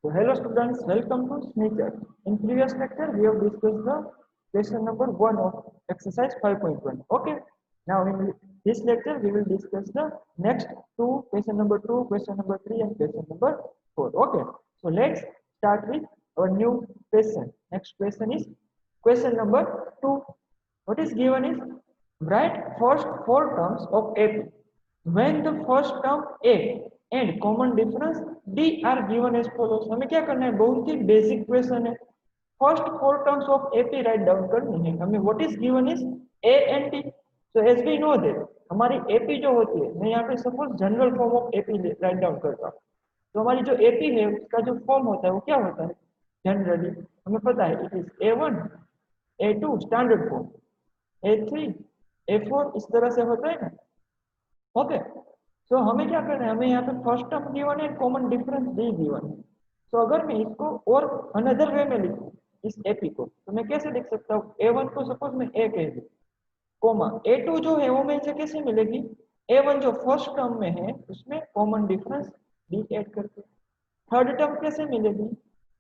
So hello students, welcome to Sneaker. In previous lecture, we have discussed the question number 1 of exercise 5.1. Okay. Now in this lecture, we will discuss the next two, question number 2, question number 3 and question number 4. Okay. So let's start with our new question. Next question is question number 2. What is given is write first four terms of AP. When the first term A and common difference D are given as follows. हमें क्या करना है, बहुत ही basic question है. First four terms of AP write down करनी है हमें. What is given is a and t. So as we know that हमारी एपी जो होती है, मैं यहाँ पे suppose general form of AP write down करता हूँ. तो हमारी जो एपी है उसका जो फॉर्म होता है वो क्या होता है जनरली हमें पता है. It is A1 A2 standard form, A3 A4 इस तरह से होता है ना. ओके. तो हमें क्या करना है, हमें यहाँ पे फर्स्ट टर्म गिवन है, कॉमन डिफरेंस डी गिवन है. तो अगर मैं इसको और अनदर वे में लिखूं इस एपी को, तो मैं कैसे लिख सकता हूँ. A1 को सपोज मैं ए कह दूं, कोमा A2 जो है वो मुझे कैसे मिलेगी. A1 जो फर्स्ट टर्म में है उसमें कॉमन डिफरेंस डी ऐड करके. थर्ड टर्म कैसे मिलेगी.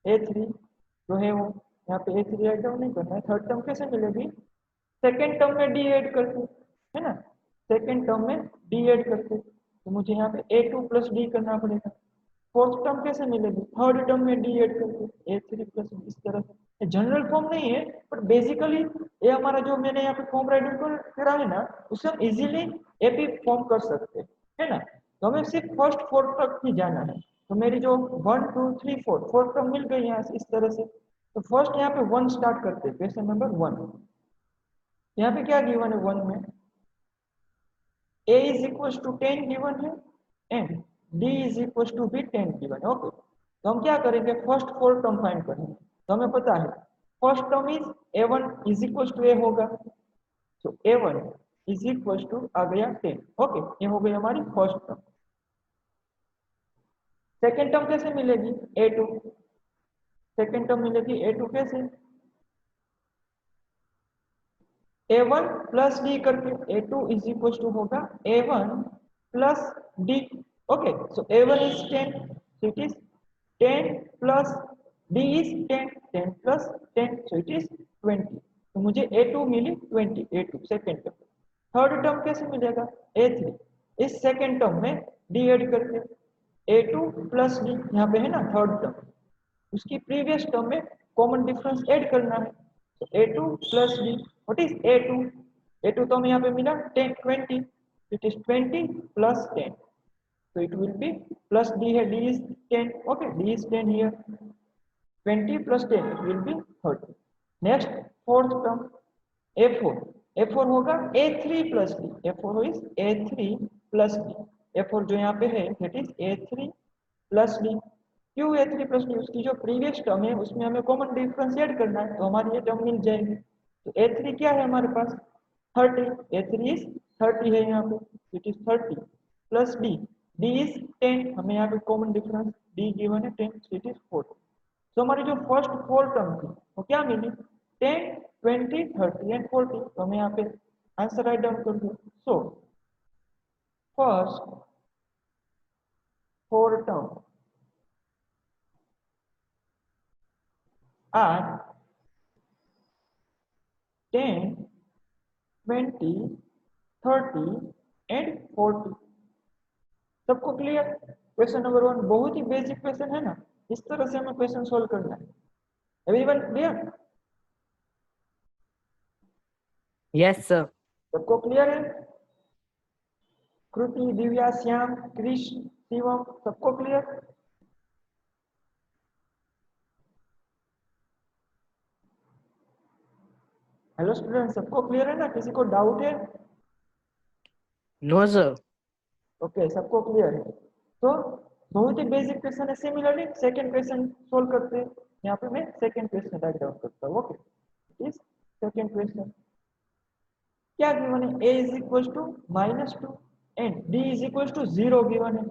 A3 जो है वो यहाँ पे A3 ऐड डाउन नहीं करना है. थर्ड टर्म कैसे मिलेगी, सेकेंड टर्म में डी ऐड करके, है ना. सेकेंड टर्म में डी ऐड करके, तो मुझे यहाँ पे A2 प्लस डी करना पड़ेगा. फोर्थ टर्म कैसे मिलेगी, थर्ड टर्म में डी ऐड करके A3 प्लस इस तरह से. जनरल फॉर्म नहीं है बट बेसिकली ये हमारा जो मैंने यहाँ पे फॉर्म राइट करा है ना, उससे हम इजीली एपी फॉर्म कर सकते हैं, है ना. तो हमें सिर्फ फर्स्ट फोर्थ तक ही जाना है. तो मेरी जो 1 2 3 4 फोर्थ टर्म मिल गई यहाँ से इस तरह से. तो फर्स्ट यहाँ पे 1 स्टार्ट करते हैं. क्वेश्चन नंबर 1 यहाँ पे क्या गिवन है 1 में, a is equals to 10 given है and d is equals to भी 10 गिवन है. ओके. तो हम क्या करेंगे, फर्स्ट फोर टर्म फाइंड करेंगे. तो हमें पता है first term is a1 is equals to a होगा. तो a1 is equals to आ गया 10. ओके. ये हो गई हमारी फर्स्ट टर्म. सेकेंड टर्म कैसे मिलेगी, a2. सेकेंड टर्म मिलेगी a2 कैसे, A1 प्लस डी करके. A2 इज इक्वल टू होगा A1 plus d. Okay. So A1 is 10, so it is 10 plus D is 10, 10 plus 10, so it is 20. तो मुझे A2 मिली 20, A2 second term. Third term कैसे मिलेगा, A3 इस second term में D add करके. A2 plus D यहाँ पे है ना थर्ड टर्म, उसकी प्रीवियस टर्म में कॉमन डिफरेंस ऐड करना है. तो A2 plus D. What is A2, A2 तो हमें यहाँ पे मिला 10 20, it is 20 plus 10. so it will be plus d है, d is 10. okay, d is 10 here. 20 plus 10 it will be 30. next fourth term A4. A4 होगा A3 plus d. A4 is A3 plus d. A4 जो यहाँ पे है that is A3 plus d. क्यों A3 plus d, उसकी जो previous term है उसमें हमें कॉमन डिफरेंस ऐड करना है, तो हमारी ये टर्म मिल जाएगी. तो A3 क्या है हमारे पास 30. A3 is 30 है यहाँ पे, it is 30 plus d. d is 10, हमें यहाँ पे कॉमन डिफरेंस d गिवन है 10, so it is 40. तो हमारी जो फर्स्ट फोर टर्म थी वो क्या मिली 10 20 30 एंड 40. तो हमें यहाँ पे आंसर राइट डाउन कर दो. So first four term are 10 20 30 and 40. सबको क्लियर. क्वेश्चन नंबर 1 बहुत ही बेसिक क्वेश्चन है ना, इस तरह से हमें क्वेश्चन सॉल्व करना है. Everyone clear. Yes sir. सबको क्लियर है. कृति, दिव्या, श्याम, क्रिश, शिवम, सबको क्लियर. हेलो स्टूडेंट, सबको क्लियर है ना, किसी को डाउट है. No sir. ओके, सबको क्लियर है. तो बहुत ही बेसिक क्वेश्चन है. सिमिलरली सेकंड क्वेश्चन सॉल्व करते हैं. यहाँ पे मैं सेकंड क्वेश्चन राइट डाउन करता हूँ. ओके, इस सेकंड क्वेश्चन क्या गिवन है, a is equal to -2 and d is equal to 0 given है.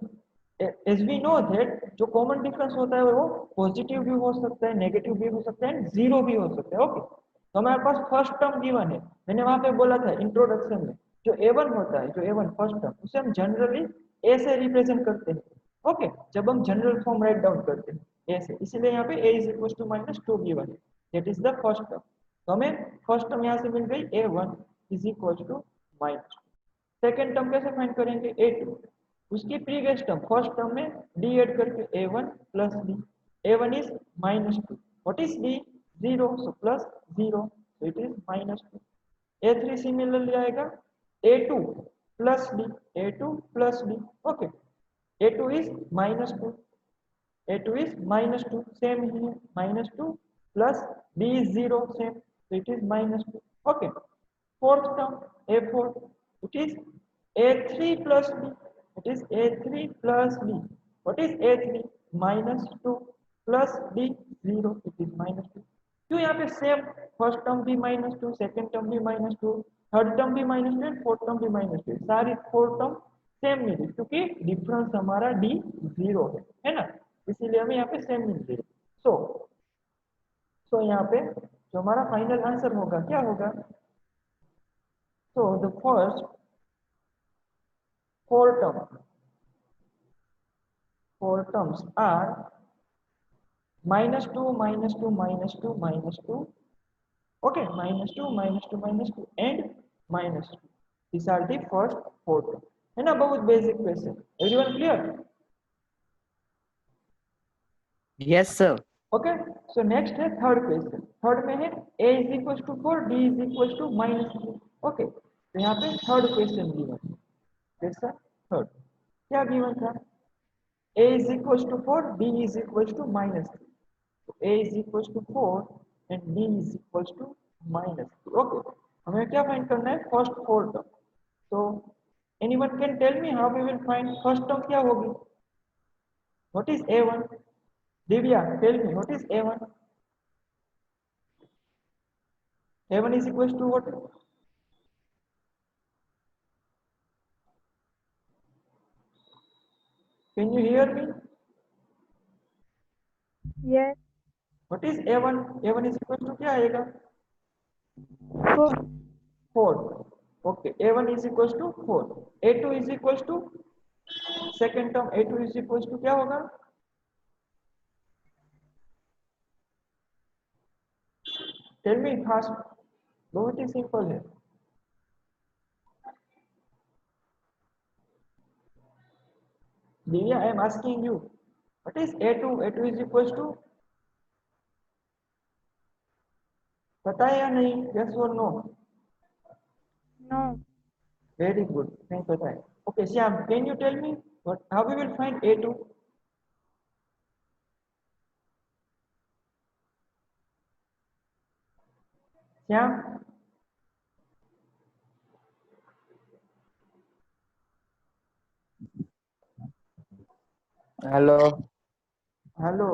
एज वी नो दैट जो कॉमन डिफरेंस होता है वो पॉजिटिव भी हो सकता है, नेगेटिव भी हो सकता है एंड जीरो भी हो सकता है. ओके. तो हमारे पास फर्स्ट टर्म गिवन है. मैंने वहां पे बोला था इंट्रोडक्शन में, जो A1 होता है, जो A1 फर्स्ट टर्म, उसे हम जनरली a से रिप्रेजेंट करते हैं. ओके. जब हम जनरल फॉर्म राइट डाउन करते हैं ए से, इसीलिए यहाँ पे a is equal to -2 given है, that is the first term. तो हमें फर्स्ट टर्म यहाँ से मिल गई a1 is equal to -2। Second term कैसे फाइंड करेंगे, a2, उसकी प्रीवियस टर्म फर्स्ट टर्म में d ऐड करके a1 plus d, a1 is -2, what is d, 0, so plus 0, so it is -2। a3 similarly आएगा a2 plus d, a2 plus d, okay, a2 is -2, a2 is -2, same here, -2 plus d is 0, same, so it is -2, okay। Fourth term a4, it is a3 plus d, it is a3 plus d, what is a3, -2 plus d, 0, it is -2। क्यों यहाँ पे same, first term भी -2, second term भी -2, third term भी -2 and fourth term भी -2, सारी four term same मिली, क्योंकि difference हमारा d 0 है ना, इसीलिए हमें यहाँ पे सेम मिल गई। सो यहाँ पे जो हमारा फाइनल आंसर होगा क्या होगा, so the first four terms are -2 -2 -2 -2, okay, -2 -2 -2 and -2, these are the first four terms, है ना, बहुत basic question, everyone clear? Yes, sir. Okay, so next है थर्ड क्वेश्चन। थर्ड में है a is equal to 4, d is equal to -3, okay. तो यहाँ पे third question given है, कैसा थर्ड, क्या गिवन था, a is equal to 4, d is equal to -3, तो a is equal to 4 and d is equal to -3, okay. हमें क्या फाइंड करना है, फर्स्ट फोर टर्म। तो anyone can tell me how we will find first term, क्या होगी, what is a1, Divya, tell me what is a1? a1 is equals to what? Can you hear me? Yes. What is a1? a1 is equals to क्या आएगा? 4. 4. Okay, a1 is equals to 4. a2 is equals to second term, a2 is equals to क्या होगा? Tell me fast. बहुत ही simple है। Divya, I am asking you, what is a2? a2 is equals to, पता है या नहीं? Yes or no? No. Very good. नहीं पता है। Okay, Shyam, can you tell me how we will find a2? Shyam? Hello. Hello,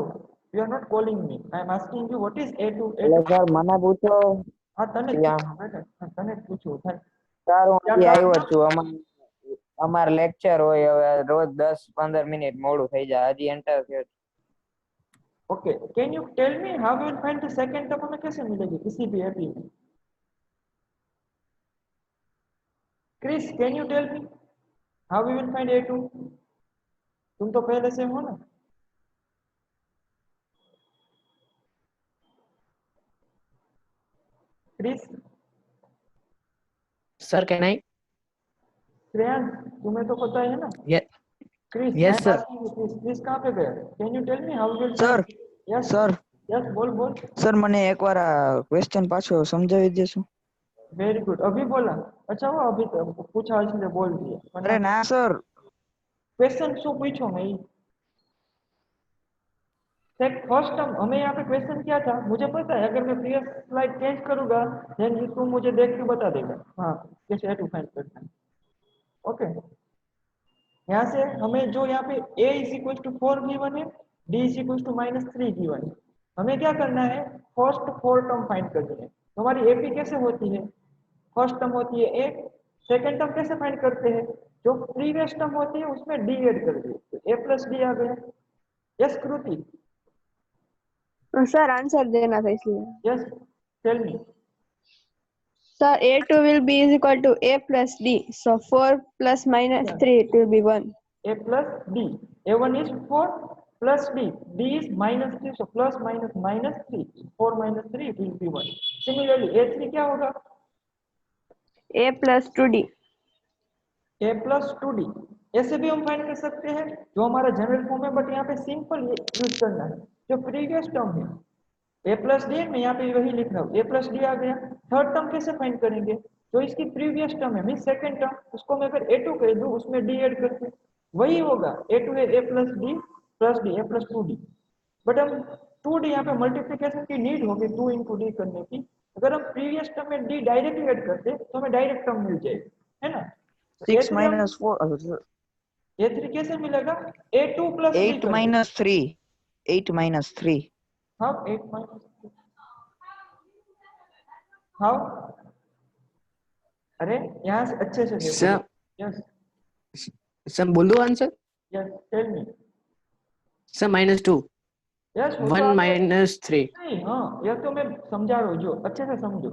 you are not calling me. I am asking you what is A2? એટલે A2. Sir મને પૂછો હા તને જ ત્યાં પૂછું બેટા, હા, તને જ પૂછું થાય. સર હું ક્યાં હજી આવ્યો જ ક્લાસમાં? છું. અમાર લેક્ચર હોય હવે રોજ 10-15 મિનિટ મોડું થઈ જાય. હજી એન્ટર થયો છું. Okay, can you tell me how we will find the second term, हमें कैसे मिलेगी किसी भी AP में? Chris, can you tell me how we will find A2? तुम तो पहले से हो ना? Chris, Sir, can I? Shreyansh, तुम्हें तो पता है ना? Yes. Chris, Yes, I am sir. asking you, Chris, Chris कहाँ पे गया? Can you tell me how we will Sir, find? Yes, sir, yes, बोल बोल. સર મને એકવાર આ ક્વેશ્ચન પાછો સમજાવી દેશો? Very good. अभी बोला? अच्छा वो अभी तो पूछा इसलिए बोल दिया. અરે ના સર, क्वेश्चन શું पूछो मैं? फर्स्ट टर्म हमें यहाँ पे क्वेश्चन क्या था, मुझे पता है, अगर मैं प्रीवियस स्लाइड चेंज करूंगा देन तुम मुझे देख के बता देगा हाँ कैसे A2 फाइंड करना है। ओके, यहाँ से हमें जो यहाँ पे a is equal to 4 given है, d is equal to -3 given है, हमें क्या करना है, फर्स्ट फोर टर्म फाइंड करनी है। तो हमारी एपी कैसे होती है, फर्स्ट टर्म होती है a, सेकेंड टर्म कैसे फाइंड करते हैं, जो प्रीवियस टर्म होती है उसमें d ऐड कर दिए तो a प्लस डी आ गया। यस कृति, सर आंसर देना था इसलिए। Yes tell me. Sir, A2 will be is equal to A plus D. So 4 plus minus 3 it will be 1. a plus d, a1 is 4, plus d is -3, so plus minus -3, 4 minus 3 it will be 1. Similarly a3 क्या होगा? A plus 2D. a plus 2d, ऐसे भी हम find कर सकते हैं जो हमारा जनरल फॉर्म है, बट यहाँ पे सिंपल यूज करना है जो प्रीवियस टर्म है a प्लस डी, मैं यहाँ पे वही लिख रहा हूँ a प्लस डी आ गया। थर्ड टर्म कैसे फाइंड करेंगे? जो इसकी प्रीवियस टर्म है मीन सेकंड टर्म, उसको मैं अगर a2 कह दूँ उसमें d ऐड करके वही होगा a2 है a plus D a plus 2d, but हम 2d यहाँ पे मल्टीप्लीकेशन की नीड होगी 2 इंटू डी करने की। अगर हम प्रीवियस टर्म में d डायरेक्टली ऐड करते तो हमें डायरेक्ट टर्म मिल जाएगी, है ना? 6 minus 4 a3 कैसे मिलेगा? a2 plus 8 minus 3 8 minus 3 how 8 minus how? अरे यहाँ से अच्छे से देखो। Sir. यस सर बोल दो answer. Yes tell me. Sir -2 yes 1 minus 3। नहीं, हाँ यह तो मैं समझा रहा हूँ, जो अच्छे से समझो।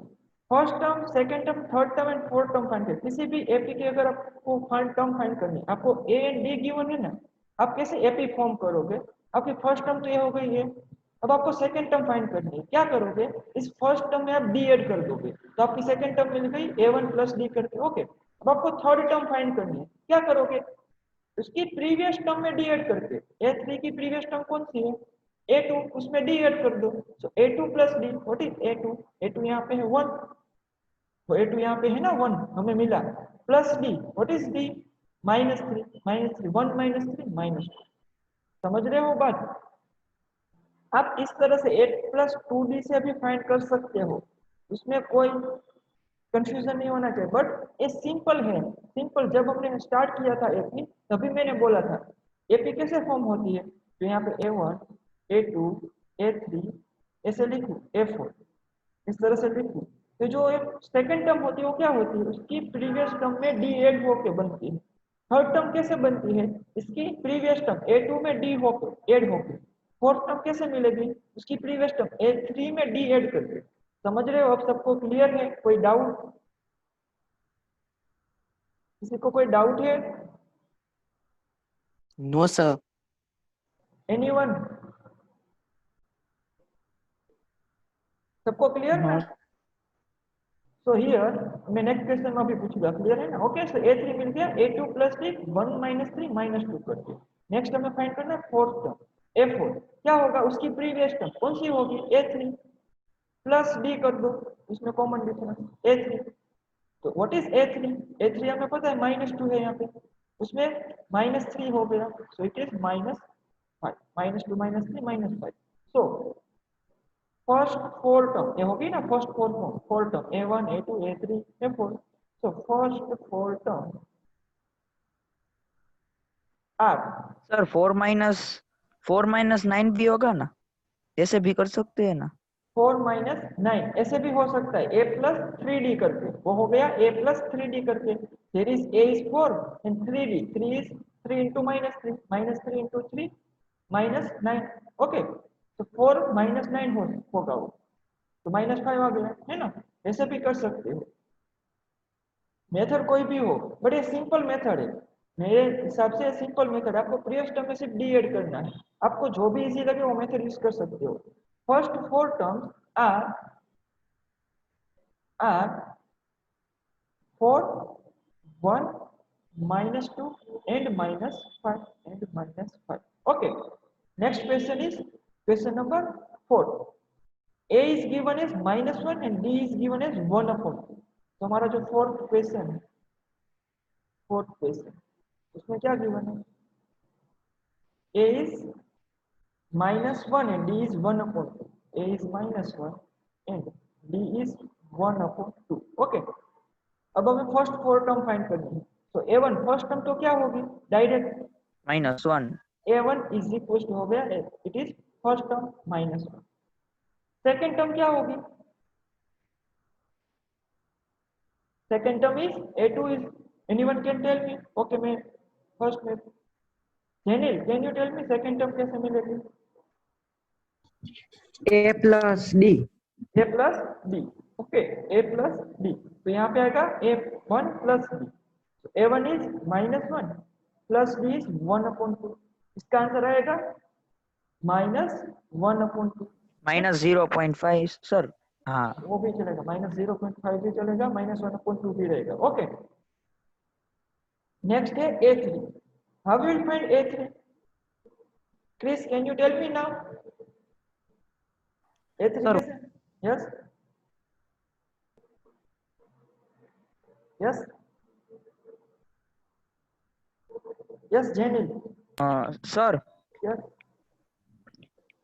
First term, second term, third term and fourth term find करें। किसी भी एपी के अगर आपको टर्म फाइंड करनी है, आपको ए एंड डी गिवन है ना, आप कैसे एपी फॉर्म करोगे? आपकी फर्स्ट टर्म तो ये हो गई है, अब आपको सेकंड टर्म फाइंड करनी है। क्या करोगे? इस फर्स्ट टर्म में आप डी ऐड कर दोगे तो आपकी सेकंड टर्म मिल गई a1 प्लस डी करके। ओके, अब आपको थर्ड टर्म फाइंड करनी है। क्या करोगे? उसकी प्रीवियस टर्म में डी ऐड करके, a3 की प्रीवियस टर्म कौन सी है? a2, उसमें d ऐड कर दो। सो a2 plus D, what is a2? a2 यहाँ पे है 1, तो a2 यहाँ पे है ना 1 हमें मिला, plus d, what is d? -3, -3, 1 -3 -2। समझ रहे हो बात? आप इस तरह से 8 प्लस 2d से भी फाइंड कर सकते हो, उसमें कोई कंफ्यूजन नहीं होना चाहिए। बट ये सिंपल है, सिंपल। जब हमने स्टार्ट किया था एपी तभी मैंने बोला था एपी कैसे फॉर्म होती है, तो यहाँ पे a1 a2 a3 ऐसे लिखूं, a4 इस तरह से लिखूं, तो जो एक सेकंड टर्म होती है वो क्या होती है? उसकी प्रीवियस टर्म में डी ऐड होके बनती है। थर्ड टर्म कैसे बनती है? इसकी प्रीवियस टर्म a2 में डी होके ऐड होके। फोर्थ टर्म कैसे मिलेगी? उसकी प्रीवियस टर्म a3 में डी ऐड करके। समझ रहे हो? अब सबको क्लियर है? कोई डाउट? किसी को कोई डाउट है? No sir. एनीवन? सबको क्लियर ना? सो हियर मैं नेक्स्ट क्वेश्चन में अभी पूछूंगा, क्लियर है ना? ओके, सो a3 मिल गया, a2 प्लस 3 1 -3 -2 करके। नेक्स्ट हमें फाइंड करना है फोर्थ टर्म a4। क्या होगा? उसकी प्रीवियस टर्म कौन सी होगी? a3 प्लस d कर दो, इसमें कॉमन डिफरेंस a3, तो व्हाट इज a3? a3 हमें पता है -2 है यहाँ पे, उसमें -3 हो गया, so it is -5, -2 -3 -5। So first four term ये होगी ना, first four term a1 a2 a3 a4। So first four term are sir 4 minus 9 भी होगा ना, ऐसे भी कर सकते हैं ना? 4 -9 ऐसे भी हो सकता है, a प्लस 3d करके, वो हो गया a प्लस 3d करके। here is a is 4 and 3d, 3 is 3 into -3, -3 into 3 -9। Okay, तो 4 -9 होगा वो, तो -5 आ गया, है ना? ऐसे भी कर सकते हो, मेथड कोई भी हो, बट ये सिंपल मेथड है मेरे हिसाब से। सिंपल मेथड, आपको प्रीवियस टर्म में सिर्फ डी ऐड करना है। आपको जो भी इजी लगे वो मेथड यूज कर सकते हो। First four terms are 4 1 -2 and -5 and -5। Okay, next question is question number 4। a is given as -1 and d is given as 1/2। तो हमारा जो फोर्थ क्वेश्चन है, उसमें क्या गिवन है? a is -1 and d is 1/2। a is -1 and d is 1/2। Okay, अब हमें first four term find करनी है। तो a1 फर्स्ट टर्म तो क्या होगी? Direct -1 a1 is equal to हो गया, it is first term -1। Second term क्या होगी? Second term is a2 is, anyone can tell me? Okay, मैं फर्स्ट में, Jenil can you tell me second term कैसे मिलेगी? a plus d। a plus d. Okay, a plus d, तो यहाँ पे आएगा a1 प्लस डी। तो a1 is -1 plus d is 1/2। इसका आंसर आएगा -1/2 -0.5 सर। हाँ वो भी चलेगा, -0.5 भी चलेगा, -1/2 भी रहेगा। ओके, नेक्स्ट है A3। How will find A3? Chris, can you tell me now A3 sir कैसे? Yes yes yes Jenil, sir yes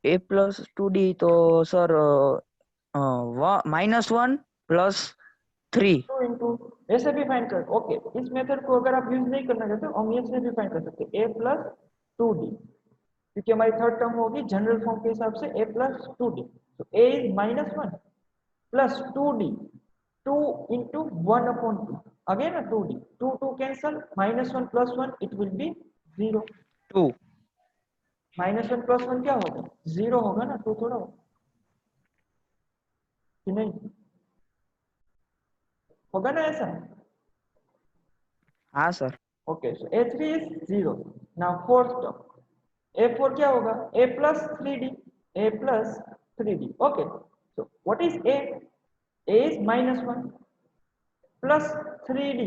A+2D तो सर -1 + 3। 2 इंटू, ऐसे भी फाइंड कर। ओके, इस मेथड को अगर आप यूज नहीं करना चाहते हम ऐसे भी फाइंड कर सकते हैं A+2D, क्योंकि हमारी थर्ड टर्म होगी जनरल फॉर्म के हिसाब से A+2D। तो A is -1 plus 2D, 2 into 1/2, again ना 2D, 2 cancel, -1 + 1 it will be 0। 2 -1 + 1 क्या होगा? 0 होगा ना, 2 थोड़ा होगा कि नहीं? होगा ना ऐसा? हाँ sir. Okay, so A3 is 0। Now fourth term A4 क्या होगा? A+3D, A+3D। Okay, so what is A? A is -1 plus 3D.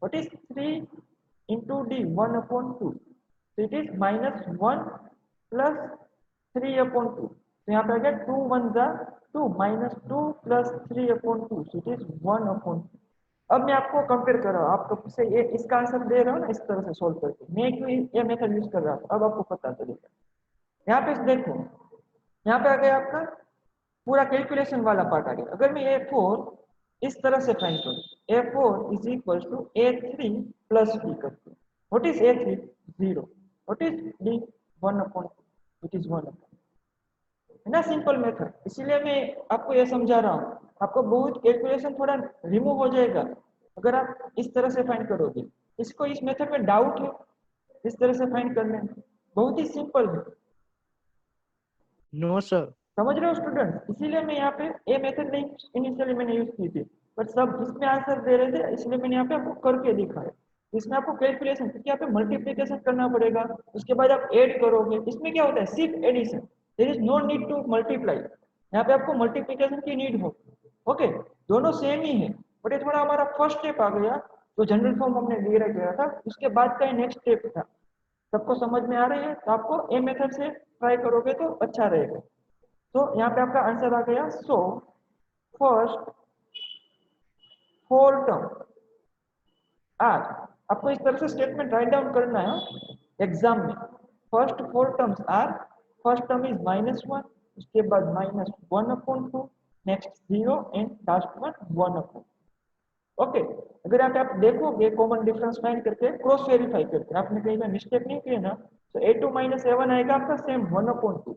What is 3 into D? 1/2. So it is -1 plus 3/2. So यहाँ पे आ गया 2 1 जा 2, -2 plus 3/2. So it is 1/2। अब मैं आपको compare कर रहा हूँ, आपको से ये इसका आंसर दे रहा हूँ ना, इस तरह से सोल्व करके। मैं क्यों ये मेथड यूज कर रहा हूँ अब आपको पता चलेगा। यहाँ पे देखो, यहाँ पे आ गया आपका पूरा कैलकुलेशन वाला पार्ट आ गया। अगर मैं A4 इस तरह से फाइंड करूं, A4 is equal to A3 plus B करते हैं। What is A3? 0। What is D? 1/2। It is 1/2, है ना, सिंपल मेथड। इसीलिए मैं आपको ये समझा रहा हूँ, आपको बहुत कैलकुलेशन थोड़ा रिमूव हो जाएगा अगर आप इस तरह से फाइंड करोगे। इसको इस मेथड में डाउट है इस तरह से फाइंड करने में? बहुत ही सिंपल है, No, sir. समझ रहे हो स्टूडेंट? इसीलिए मैं यहाँ पे ये मेथड नहीं इनिशियली मैंने यूज की थी, बट सब इसमें आंसर दे रहे थे इसलिए मैंने यहाँ पे आपको करके दिखाया। इसमें आपको कैलकुलेशन, क्योंकि यहाँ पे मल्टीप्लिकेशन करना पड़ेगा, उसके बाद आप ऐड करोगे। इसमें क्या होता है? सिर्फ addition, there is no need to multiply. यहाँ पे आपको मल्टीप्लिकेशन की नीड हो। ओके, दोनों सेम ही है, बट ये थोड़ा हमारा फर्स्ट स्टेप आ गया, तो जनरल फॉर्म हमने ले गया था, उसके बाद का नेक्स्ट स्टेप था। सबको समझ में आ रही है? तो आपको ए मेथड से ट्राई करोगे तो अच्छा रहेगा। तो यहाँ पे आपका आंसर आ गया। सो फर्स्ट 4 टर्म आर, आपको इस तरह से स्टेटमेंट राइट डाउन करना है एग्जाम में। First 4 terms are, first term is -1, उसके बाद -1/2, next 0 and last one 1/2। Okay, अगर यहाँ पे आप देखोगे कॉमन डिफरेंस फाइंड करके क्रॉस वेरीफाई करके, आपने कहीं पे मिस्टेक नहीं की है ना, तो A2 - A1 आएगा आपका सेम 1/2,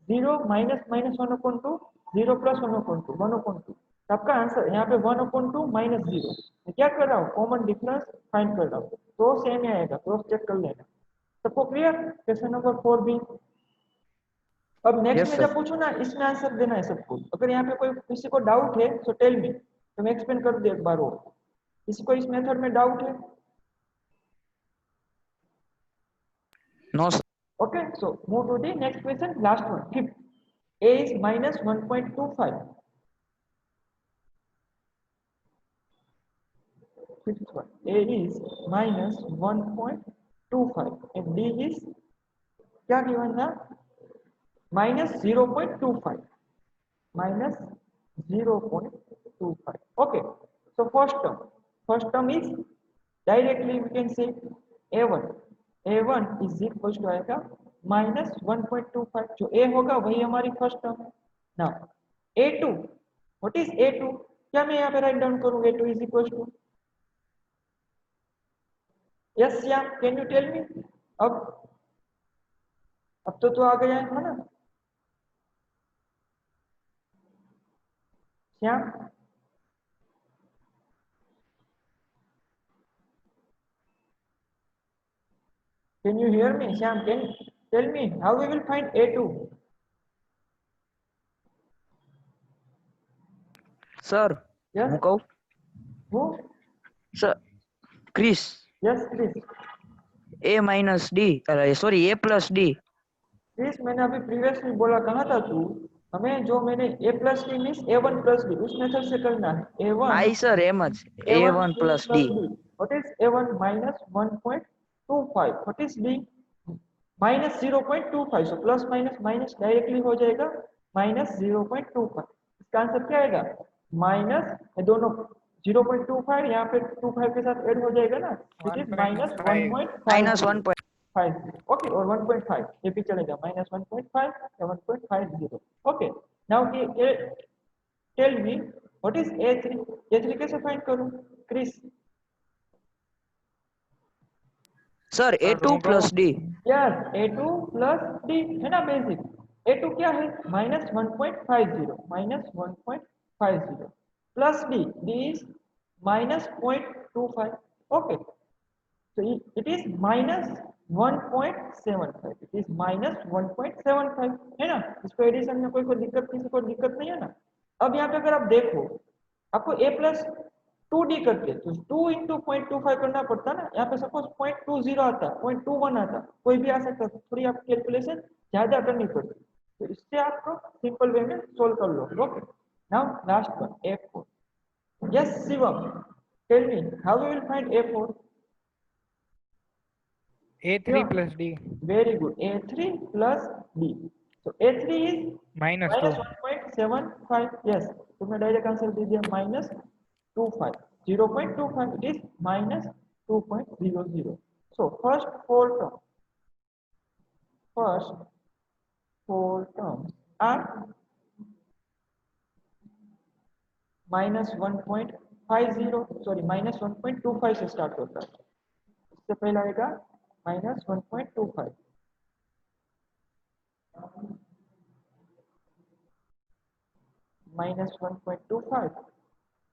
0 -1/2, 0 + 1/2, 1/2। आपका आंसर यहाँ पे 1/2 -0। मैं क्या कर रहा हूँ? कॉमन डिफरेंस फाइंड कर रहा हूँ, तो सेम ही आएगा, क्रॉस चेक कर लेना। सबको क्लियर? क्वेश्चन नंबर 4 भी। अब नेक्स्ट यस में सर। जब पूछूं ना, इसमें आंसर देना है सबको। अगर यहाँ पे कोई किसी को डाउट है तो टेल मी, तो मैं एक्सप्लेन कर दूं एक बार। वो किसी को इस मेथड में डाउट है? No sir. Okay, so move to the next question, last one, fifth. A is -1.25. Fifth one, A is -1.25 and D is क्या given था? -0.25. -0.25. Okay, so first term is directly we can say A1. A1 is equal to आएगा -1.25, जो A होगा वही हमारी first term है। Now A2, what is A2? क्या मैं यहाँ पे राइट डाउन करूँ? A2 is equal to, yes Shyam, can you tell me? अब तो आ गया है ना Shyam? Can you hear me, Shyam? Can you tell me how we will find A2? Sir Yes. હું કહું? Who? Sir Chris, Yes, please. A - D, sorry, A + D Chris मैंने अभी प्रीवियसली बोला कहा था तू हमें जो मैंने a plus D means a1 plus D उस मेथड से करना है a1 आई सर एम ज a1 A1 plus D. d what is a1 minus 1.25 what is d minus 0.25 so plus minus minus directly हो जाएगा माइनस 0.25 इसका आंसर क्या आएगा माइनस ये दोनों 0.25 यहाँ पे 25 के साथ ऐड हो जाएगा ना it is minus minus 1. 1.5 okay और 1.5 ये भी चलेगा माइनस 1.5 या 1.50 okay now tell me what is a3 कैसे फाइंड करूं Chris sir A2 plus D. Yes a2 plus d है ना बेसिक a2 क्या है minus 1.50 minus 1.50 plus d is minus 0.25 okay so it is minus 1.75 it is minus 1.75 है ना इसको addition में कोई दिक्कत किसी को दिक्कत नहीं है ना अब यहाँ पे अगर आप देखो आपको a प्लस 2d करके तो 2 इंटू 0.25 करना पड़ता ना यहाँ पे सपोज 0.20 आता 0.21 आता कोई भी आ सकता थोड़ी आप कैलकुलेशन ज्यादा करनी पड़ती तो इससे आपको सिंपल वे में सोल्व कर लो okay now last one a4 yes Shivam tell me how we will find a4 A3 plus D very good a3 plus d so a3 is minus 2. minus 1.75 yes तुमने डायरेक्ट आंसर दे दिया minus 25 0.25 it is minus 2.00 so first four terms are minus 1.50 sorry minus 1.25 से start होता है इससे पहले आएगा minus 1.25 minus 1.25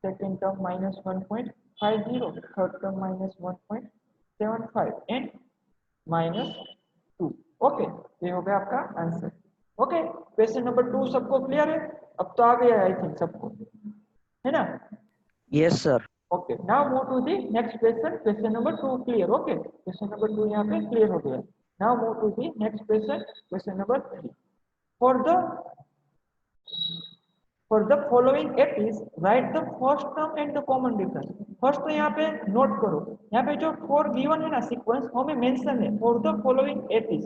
second term minus 1.50 third term minus 1.75 and minus 2 okay ये हो गया आपका आंसर ओके क्वेश्चन नंबर 2 सबको क्लियर है अब तो आ गया आई थिंक सबको है ना Yes sir. Okay, now move to the next question. Question number 2 clear. Okay, question number 2 यहाँ पे clear हो गया. Now move to the next question. Question number 3. For the following APs, write the first term and the common difference. First तो यहाँ पे note करो. यहाँ पे जो 4 given है ना sequence हमें mention है for the following APs.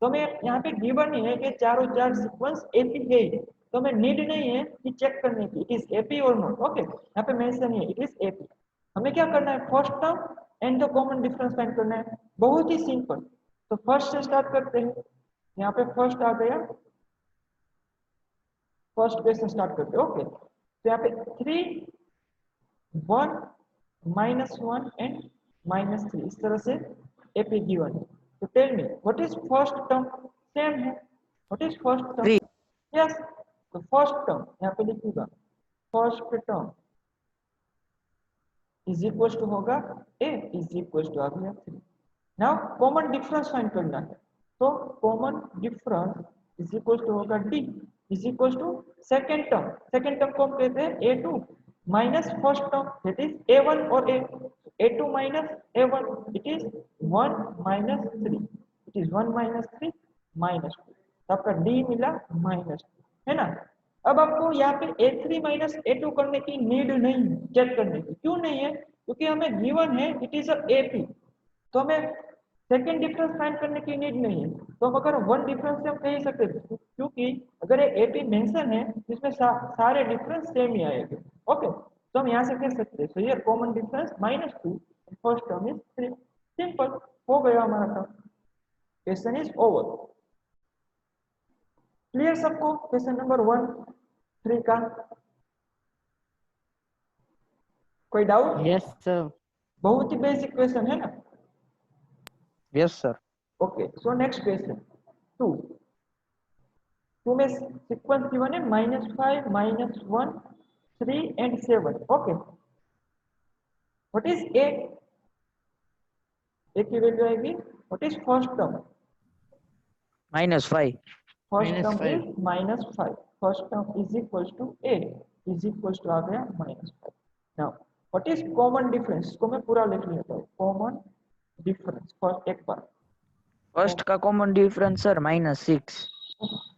तो हमें यहाँ पे given नहीं है कि चारों चार sequence AP है तो हमें नीड नहीं है कि चेक करने की इट इज एपी और नॉट ओके यहाँ पे मेंशन है इट इज एपी हमें क्या करना है first term and the common difference find करना है बहुत ही सिंपल तो फर्स्ट से स्टार्ट करते हैं यहाँ पे फर्स्ट आ गया फर्स्ट पेज से स्टार्ट करते हैं ओके तो यहाँ पे 3 1 -1 एंड -3 इस तरह से एपी गिवन है तो tell me what is first term same है what is first term yes तो फर्स्ट टर्म यहाँ पे लिखूंगा first term is equal to होगा a इज इक्वल टू आ गया 3 नाउ कॉमन डिफरेंस फाइंड करना है तो common difference is equal to होगा d is equal to second term को हम कहते हैं a2 minus first term that is a1 और a2 minus a1 it is 1 minus 3 it is 1 minus 3 minus 2 तो आपका d मिला -2 है ना अब आपको यहाँ पे a3 माइनस a2 करने की नीड नहीं चेक करने की क्यों नहीं है क्योंकि हमें गिवन है इट इज अ AP तो हमें सेकंड डिफरेंस फाइंड करने की नीड नहीं है तो हम अगर वन डिफरेंस से हम कह सकते हैं क्योंकि अगर ये AP मेंशन है जिसमें सारे डिफरेंस सेम ही आएंगे ओके तो हम यहाँ से कह सकते हैं so here common difference -2 first term is 3 simple हो गया हमारा term question is over clear सबको क्वेश्चन नंबर 1 3 का कोई डाउट Yes, sir. बहुत ही बेसिक क्वेश्चन है ना Yes sir. Okay so next question 2 में सीक्वेंस गिवन है -5 -1 3 and 7 okay what is a की वैल्यू आएगी what is first term -5. First term -5. Is -5 first term is equal to a is equal to आ गया -5 now what is common difference इसको मैं पूरा लिख लेता हूं कॉमन डिफरेंस फॉर एक बार फर्स्ट का कॉमन डिफरेंस सर -6।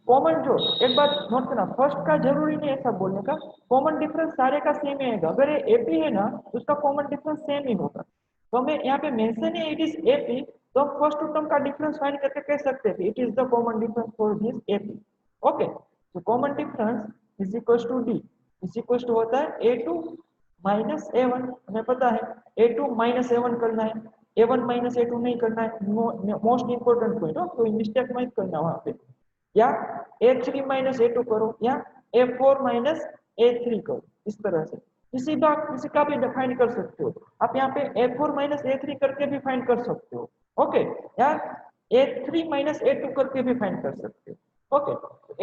कॉमन जो एक बात नोट करना, फर्स्ट का जरूरी नहीं ऐसा बोलने का, कॉमन डिफरेंस सारे का सेम ही आएगा। अगर ये एपी है ना तो उसका कॉमन डिफरेंस सेम ही होगा। तो हमें यहाँ पे मेंशन है इट इज एपी, तो हम फर्स्ट टर्म का डिफरेंस फाइंड करके कह सकते हैं it is the common difference for this AP. Okay, तो common difference is equal to D is equal to होता है a2 माइनस a1। हमें पता है a2 माइनस a1 करना है, a1 माइनस a2 नहीं करना है। मोस्ट इंपोर्टेंट पॉइंट हो, कोई मिस्टेक मत करना वहां पे। या a3 माइनस a2 करो या a4 माइनस a3 करो, इस तरह से किसी का भी डिफाइन कर सकते हो आप। यहाँ पे a4 माइनस a3 करके भी फाइंड कर सकते हो। ओके, या a3 माइनस a2 करके भी फाइंड कर सकते हो। Okay,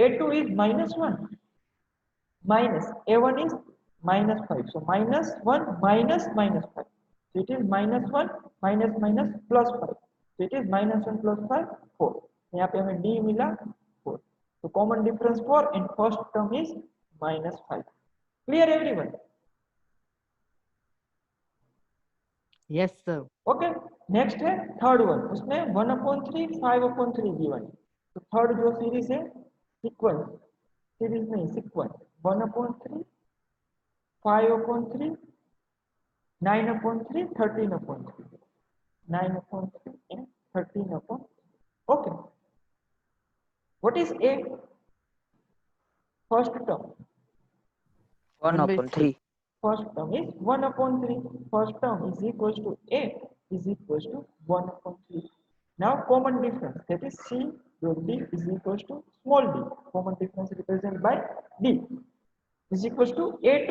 a2 is -1 minus a1 is -5, so -1 minus -5, so it is -1 minus minus plus 5, so it is -1 plus 5 4। यहाँ पे हमें d मिला 4, so common difference 4 and first term is -5। clear everyone? Yes, sir. Okay, next है third one, उसमें 1/3 5/3 given. तो third जो series है sequence, series नहीं sequence, 1/3 5/3 9/3 13/3 9/3 and 13/3। okay, what is a first term? 1/3। First term is 1/3, first term is equals to a is equals to 1/3। now common difference, that is c dot d is equals to small d, common difference represented by d is equals to a2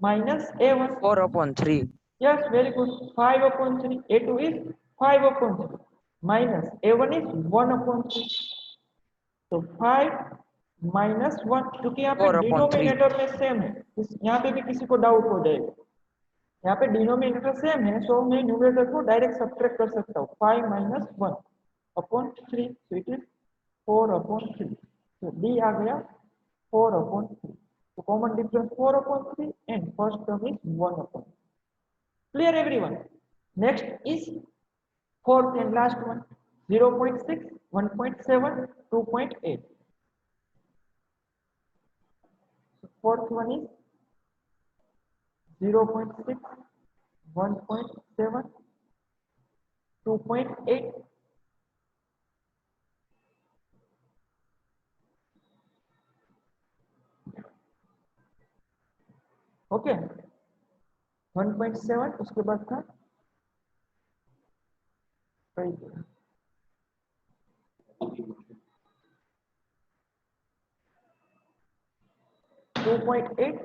minus a1 4/3। yes, very good, 5/3, a2 is 5/3 minus a1 is 1/3, तो 5 minus 1, क्योंकि यहाँ पे 4/3। Denominator में same है, यहाँ पे भी किसी को डाउट हो जाएगा। यहाँ पे डिनोमिनेटर सेम है, सो मैं न्यूमरेटर को डायरेक्ट सब्ट्रैक्ट कर सकता हूँ। 5 माइनस 1/3, so it is 4/3, तो d आ गया 4/3, तो common difference 4/3 and first term is 1/3। Clear everyone? Next is fourth and last one, 0.6 1.7 2.8। fourth one is 0.6 1.7 2.8। Okay, 1.7 उसके बाद था 2.8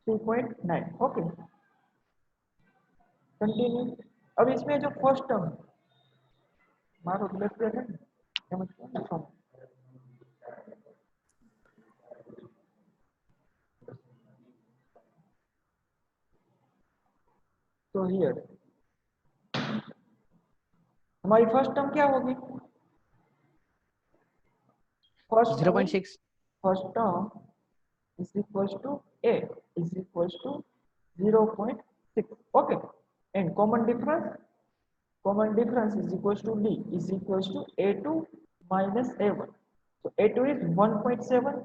3.9। Okay, continue. अब इसमें जो फर्स्ट टर्म मारो लेफ्ट है ना, तो हियर हमारी फर्स्ट टर्म क्या होगी? First 0.6. first term is equals to a is equals to 0.6। okay, and common difference is equals to d is equals to a2 minus a1, so a2 is 1.7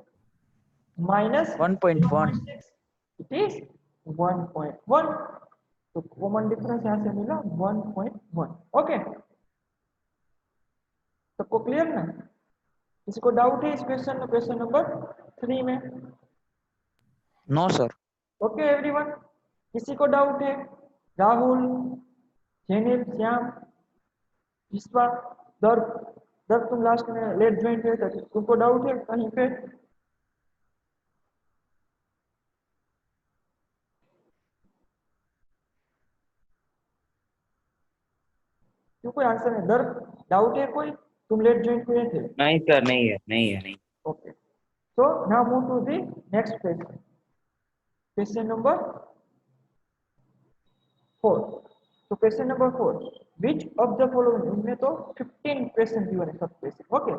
minus 1.1। 0.6, it is 1.1, तो common difference यहाँ से मिला 1.1। Okay, सबको clear ना? किसी को doubt है इस क्वेश्चन नंबर 3 में? No sir. ओके एवरीवन, किसी को डाउट है? राहुल, जेनिल, श्याम, विश्वा, दर्द तुम लास्ट में लेट ज्वाइन हुए थे, तुमको डाउट है कहीं पे? क्यों कोई आंसर नहीं? दर्द डाउट है कोई? तुम लेट ज्वाइन हुए थे? नहीं सर, नहीं है। Okay, so now move to the next question, question number 4। तो question number 4, which of the following, इनमें तो 15 क्वेश्चन गिवन है सब question. Okay,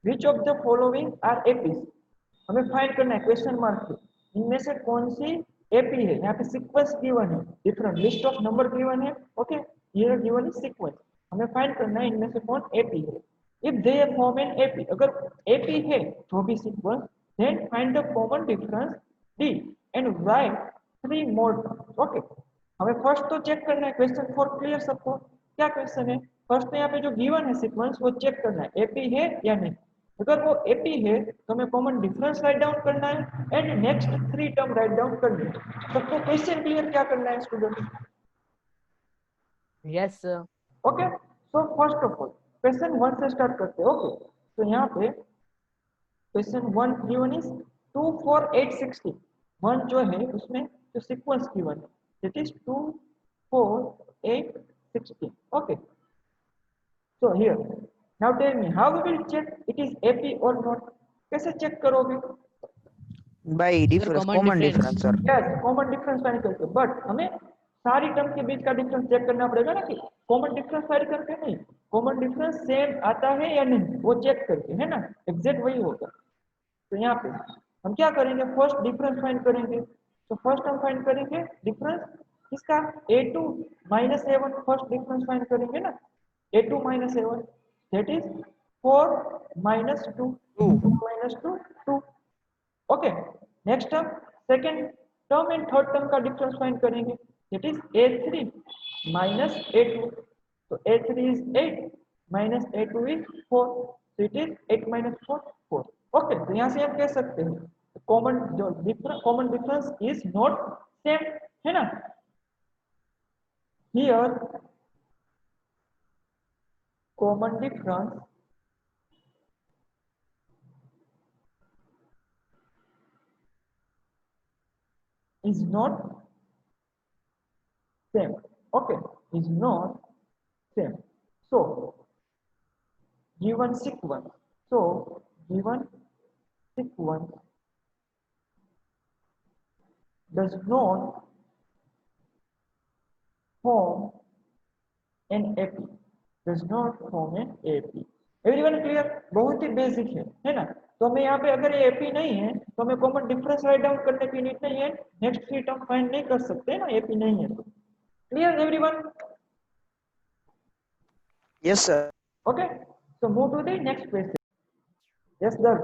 which of the following are APs, हमें फाइंड करना है क्वेश्चन मार्क से, इनमें से कौन सी एपी है? यहाँ पे सीक्वेंस गिवन है, different list of number given है। Okay, here given is sequence, हमें फाइंड करना है इनमें से कौन एपी है। If they form an AP, अगर एपी है जो भी sequence, then find the common difference d and write 3 more terms. Okay, हमें फर्स्ट तो चेक करना है क्वेश्चन फॉर क्लियर सबको। क्या क्वेश्चन है? फर्स्ट तो यहाँ पे जो गिवन है सीक्वेंस वो चेक करना है एपी है या नहीं। अगर वो एपी है तो हमें कॉमन डिफरेंस राइट डाउन करना है and next 3 term right down करनी है। सबको क्वेश्चन क्लियर क्या करना है student? Yes, sir. Okay, so first of all question 1 से स्टार्ट करते हैं। ओके, तो यहाँ पे क्वेश्चन 1 गिवन इज 2 4 8 16। 1 जो है उसमें जो सीक्वेंस गिवन है that is 2 4 8 16। Okay, so here now tell me how we will check it is AP or not? कैसे चेक करोगे? Bye difference, common common difference. Difference sir. Yes, common difference find करके, but हमें सारी term के बीच का difference check करना पड़ेगा ना, कि कॉमन डिफरेंस फाइंड करके नहीं, कॉमन डिफरेंस सेम आता है या नहीं वो चेक करके, है ना, एग्जैक्ट वही होगा। तो यहाँ पे हम क्या करेंगे, फर्स्ट डिफरेंस फाइंड करेंगे। तो फर्स्ट हम फाइंड करेंगे डिफरेंस किसका, a2 minus a1। First difference find करेंगे ना, a2 minus a1 that is 4 minus 2 minus 2 2। Okay, next term second term and third term का डिफरेंस फाइंड करेंगे that is a3 minus a2। तो a3 is 8 minus a2 is 4, so it is 8 minus 4 4। Okay, तो यहाँ से हम कह सकते हैं कॉमन जो difference, common difference is not same, है ना। Here common difference is not same. Okay, is not same. So given sequence, so given sequence does not form an AP, does not form an AP. Everyone clear? बहुत ही basic है ना। तो हमें यहाँ पे अगर ये AP नहीं है तो हमें कॉमन डिफरेंस राइट डाउन करने की नीड नहीं है, नेक्स्ट 3 टर्म फाइंड नहीं कर सकते ना, AP नहीं है तो। Clear everyone? Yes sir. Okay, so move to the next question. Yes sir.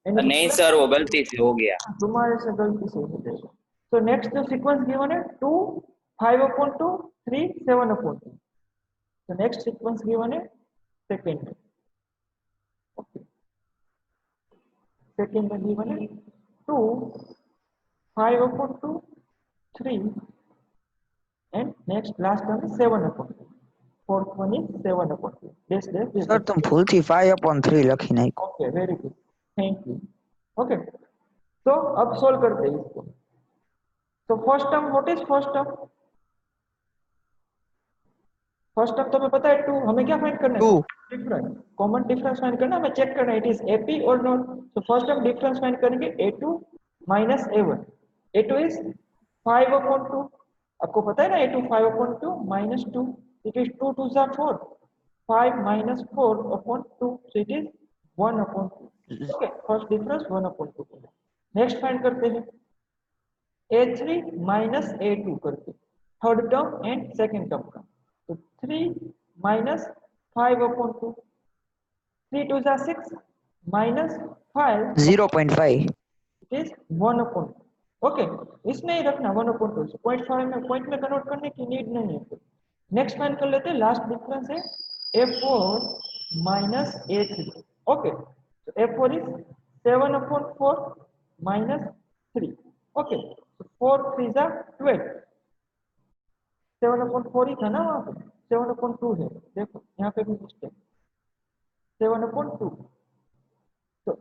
नहीं सर, वो गलती से हो गया। तुम्हारे से गलती से हो गया। So next जो सीक्वेंस गिवन है 2 5/2 3 7/2। तो नेक्स्ट सीक्वेंस गिवन है सेकंड में। ओके, सेकंड में गिवन है 2 5/2 3 and next last term is 7/2। Fourth one is 7/2 dash dash. Sir तुम भूल थी 5/3 लखी नहीं। Okay, very good, thank you. Okay, तो अब सोल्व करते हैं इसको। तो first term, what is first term? First term तो हमें पता है 2, हमें क्या फाइंड करना है? 2 डिफरेंस, कॉमन डिफरेंस फाइंड करना है, हमें चेक करना है इट इज एपी और नॉट। तो फर्स्ट टर्म डिफरेंस फाइंड करेंगे a2 minus a1। a2 is 5/2, आपको पता है ना, a2 5/2 माइनस 2, इट इज 2 2 जा 4, 5 minus 4/2, so it is 1/2। Okay, first difference 1/2। Next find करते हैं a3 माइनस a2 करके third term and second term का। तो 3 माइनस 5/2, 3 2 जा 6 माइनस 5 0.5 इट इज 1/2। ओके, इसमें ही रखना 1/2, 0.5 में पॉइंट में कन्वर्ट करने की नीड नहीं है। नेक्स्ट फाइंड कर लेते हैं, लास्ट डिफरेंस है a4 माइनस a3। ओके, तो a4 इज 7/4 माइनस 3। ओके, तो 4 3 जा 12, 7/4 ही था ना वहां पे, 7/2 है, देखो यहाँ पे भी मिस्टेक, 7/2। तो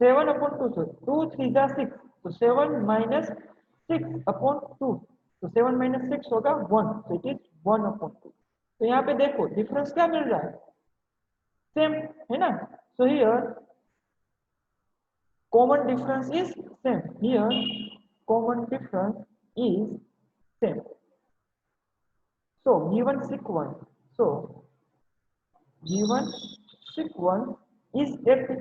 7/2 से 2 3 जा 6, तो 7 माइनस 6/2, तो 7 माइनस 6 होगा 1, तो इट इज 1/2। तो यहाँ पे देखो डिफरेंस क्या मिल रहा है, सेम है ना। So here common difference is same, here common difference is same. So given sequence, so given sequence is AP।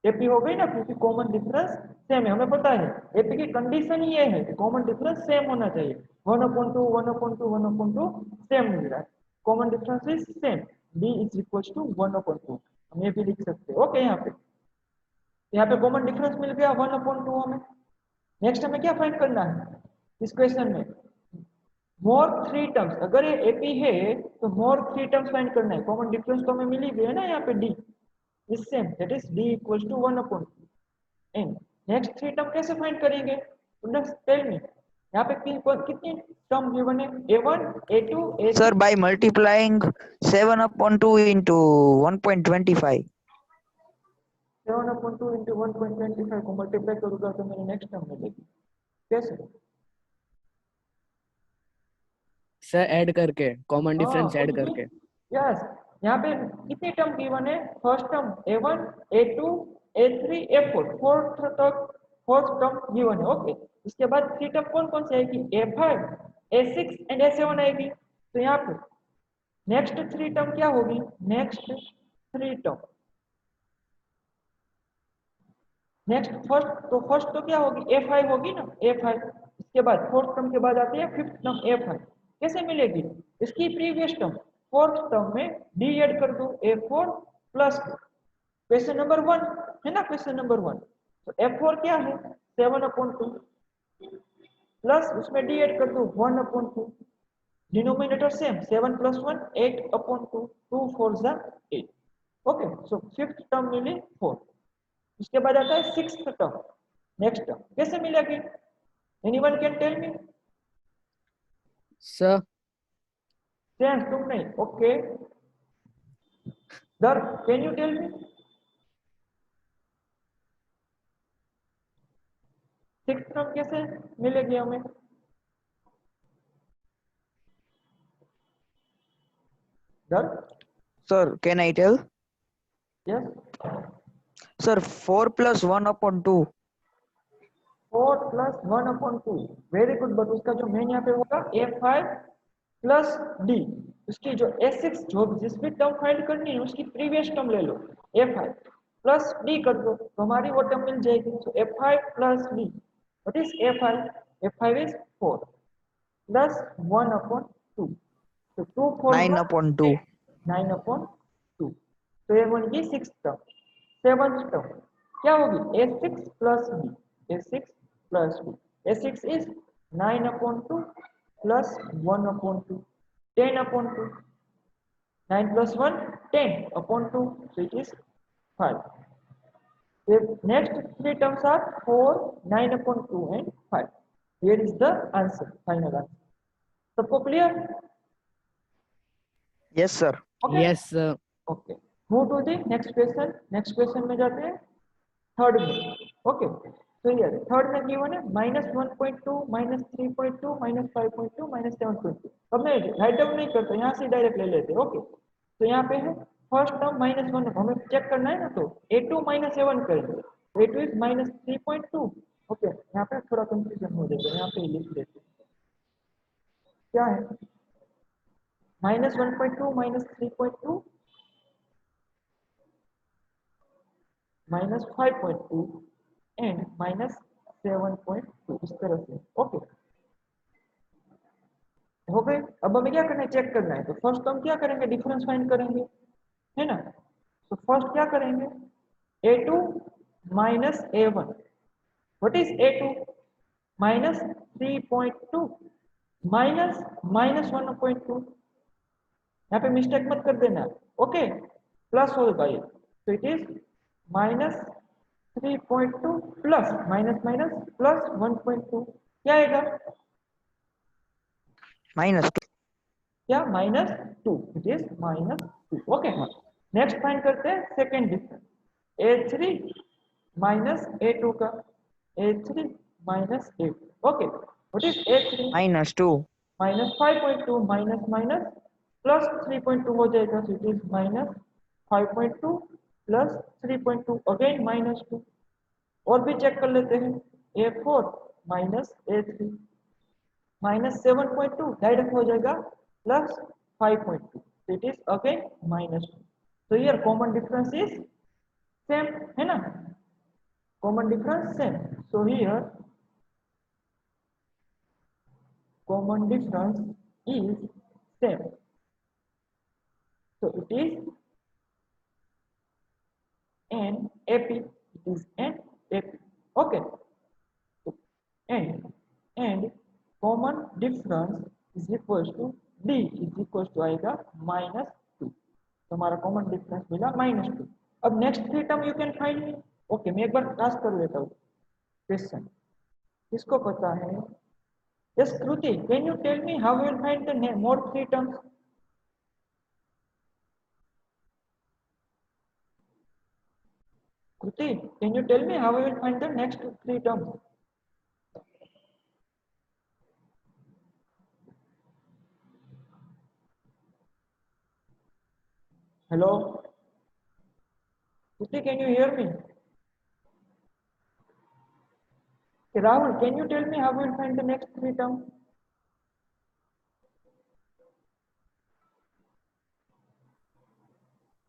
AP हो गई ना, क्योंकि कॉमन डिफरेंस सेम है, हमें पता है AP की कंडीशन ही ये है कि कॉमन डिफरेंस सेम होना चाहिए। 1/2 1/2 1/2 सेम मिल रहा है। Common difference is same, d is equal to 1/2। हम ये भी लिख सकते हैं। ओके, यहाँ पे कॉमन डिफरेंस मिल गया 1/2 हमें। नेक्स्ट हमें क्या फाइंड करना है इस क्वेश्चन में, मोर 3 टर्म्स। अगर ये एपी है तो मोर 3 टर्म्स फाइंड करना है। कॉमन डिफरेंस तो हमें मिल ही गया ना यहाँ पे, d is same, that is d equal to 1/2। And next 3 term कैसे फाइंड करेंगे, टेल मी। यहाँ पे कितनी टर्म गिवन है, a1 a2 a3। Sir by multiplying 7/2 into 1.25। 7/2 into 1.25 को मल्टीप्लाई करूंगा तो मेरे नेक्स्ट टर्म मिलेगी। कैसे? सर ऐड करके, कॉमन डिफरेंस ऐड करके। यस, यहाँ पे कितनी टर्म गिवन है, first term a1 a2 a3 a4, fourth term given है। ओके, इसके बाद 3 टर्म कौन कौन से आएगी, a5 a6 एंड a7 आएगी। तो यहाँ पे नेक्स्ट 3 टर्म क्या होगी, नेक्स्ट 3 टर्म, फर्स्ट तो क्या होगी, a5 होगी ना, a5। इसके बाद फोर्थ टर्म के बाद आती है फिफ्थ टर्म a5। कैसे मिलेगी, इसकी प्रीवियस टर्म फोर्थ टर्म में d ऐड कर दो, a4 प्लस क्वेश्चन नंबर 1 है ना, क्वेश्चन नंबर 1। तो f4 क्या है 7/2 प्लस उसमें d ऐड कर दो 1/2, डिनोमिनेटर सेम, 7 + 1 8/2, 2 4 जा 8। ओके, सो फिफ्थ टर्म मिली 4। उसके बाद आता है सिक्स्थ टर्म, नेक्स्ट टर्म कैसे मिलेगी, anyone can tell me. Sir सेंस तुम नहीं, ओके दर can you tell me. Sixth term कैसे मिलेगी हमें, दर। Sir can I tell. Yes, sir 4 + 1/2। 4 + 1/2, very good. But उसका जो मेन यहाँ पे होगा a5 प्लस d, उसकी जो a6 जो जिस भी टर्म फाइंड करनी है उसकी प्रीवियस टर्म ले लो, a5 प्लस d कर दो तो हमारी वो टर्म मिल जाएगी। सो a5 plus d, what is a5, a5 is 4 plus 1/2, तो 2 4 9/2। 9/2। तो ये बन गई सिक्स टर्म। सेवंथ टर्म क्या होगी, a6 plus b, a6 plus b, a6 is 9/2 plus 1/2, 10/2, 9 + 1 10/2, so it is 5. The next 3 terms are 4, 9/2 and 5. Here is the answer, final answer. सबको clear? Yes sir. Okay? Yes sir. Okay. Move to the next question. Next question में जाते हैं third में। Okay. तो ये third में given है -1.2, -3.2, -5.2, -7.2। अब मैं राइट डाउन नहीं करता, यहाँ से डायरेक्ट ले लेते हैं। ओके, तो यहाँ पे है फर्स्ट टर्म -1, हमें चेक करना है ना, तो a2 -a1 करेंगे, a2 इज -3.2। ओके, यहाँ पे थोड़ा कंफ्यूजन हो जाएगा, यहाँ पे लिख लेते हैं क्या है, -1.2 -3.2 -5.2 एंड -7.2, इस तरह से। ओके, हो गए। अब हमें क्या करना है, चेक करना है। तो फर्स्ट टर्म क्या करेंगे, डिफरेंस फाइंड करेंगे, है ना। तो फर्स्ट क्या करेंगे, a2 -a1, what is a2, -3.2 -1.2, यहाँ पे मिस्टेक मत कर देना। ओके, प्लस होगा ये, तो इट इज -3.2 प्लस प्लस 1.2, क्या आएगा, -2। क्या -2, it is -2। Okay, next find करते हैं सेकेंड डिफरेंस, a3 -a2 का, a3 -a2। Okay, what is a3, -2। -5.2 minus plus 3.2 हो जाएगा, so it is -5.2 plus 3.2 again -2। और भी चेक कर लेते हैं, a4 -a3 -7.2 डायरेक्ट हो जाएगा प्लस 5.2, इट इज अगेन -2। तो here common difference is same, है ना, common difference same. So here common difference is same. So it is an AP. It is an AP. Okay. And common difference is equals to D is equals to आएगा -2. तो हमारा common difference मिला -2. अब next three term you can find. Okay, मैं एक बार task कर लेता हूँ. क्वेश्चन किसको पता है? Yes Kruti, can you tell me how we will find the more three terms? Kruti, can you tell me how we will find the next three terms? Hello? Kruti, can you hear me? Okay, Rahul, can you tell me how we will find the next three terms?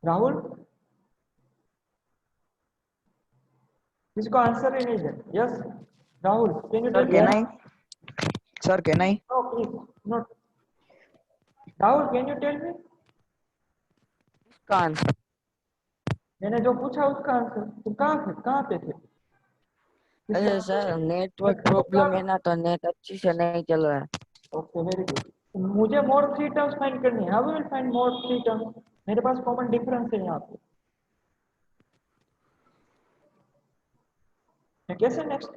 Rahul? इसको answer ही नहीं दे. Yes Rahul, can you Sir, tell can me? I? Sir, can I? No please not. Rahul, can you tell me? इसका answer मैंने जो पूछा उसका answer. तुम कहाँ पे थे? अरे सर नेटवर्क प्रॉब्लम है ना, तो नेट अच्छी से नहीं चल रहा है. Okay, very good. मुझे मोर थ्री टर्म्स फाइंड करनी है. How we will find more three terms? मेरे पास कॉमन डिफरेंस है यहाँ पे. मैं कैसे next?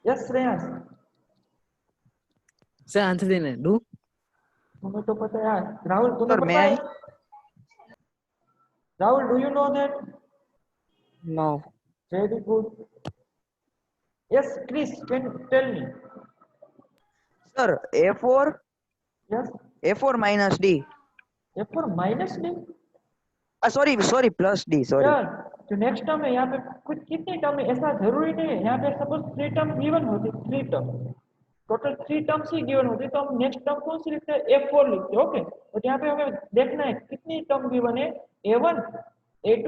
Yes Shreyas, sir answer देना है. डू तुम्हें तो पता है यार. राहुल, तुम्हें Sir, पता may है? I? Rahul, do you know that? No. Very good. Yes Chris, can you tell me? Sir, A4, yes A4 minus D. F4 minus D. Sorry, plus D, sorry. यार जो नेक्स्ट टर्म है यहाँ पे कुछ कितनी term है ऐसा जरूरी नहीं है. यहाँ पे सपोज थ्री टर्म गिवन होती, three term total three terms ही गिवन होती, तो हम नेक्स्ट टर्म कौन सी लिखते हैं? F4 लिखते हैं. ओके, तो यहाँ पे हमें देखना है कितनी टर्म गिवन है. A1, A2,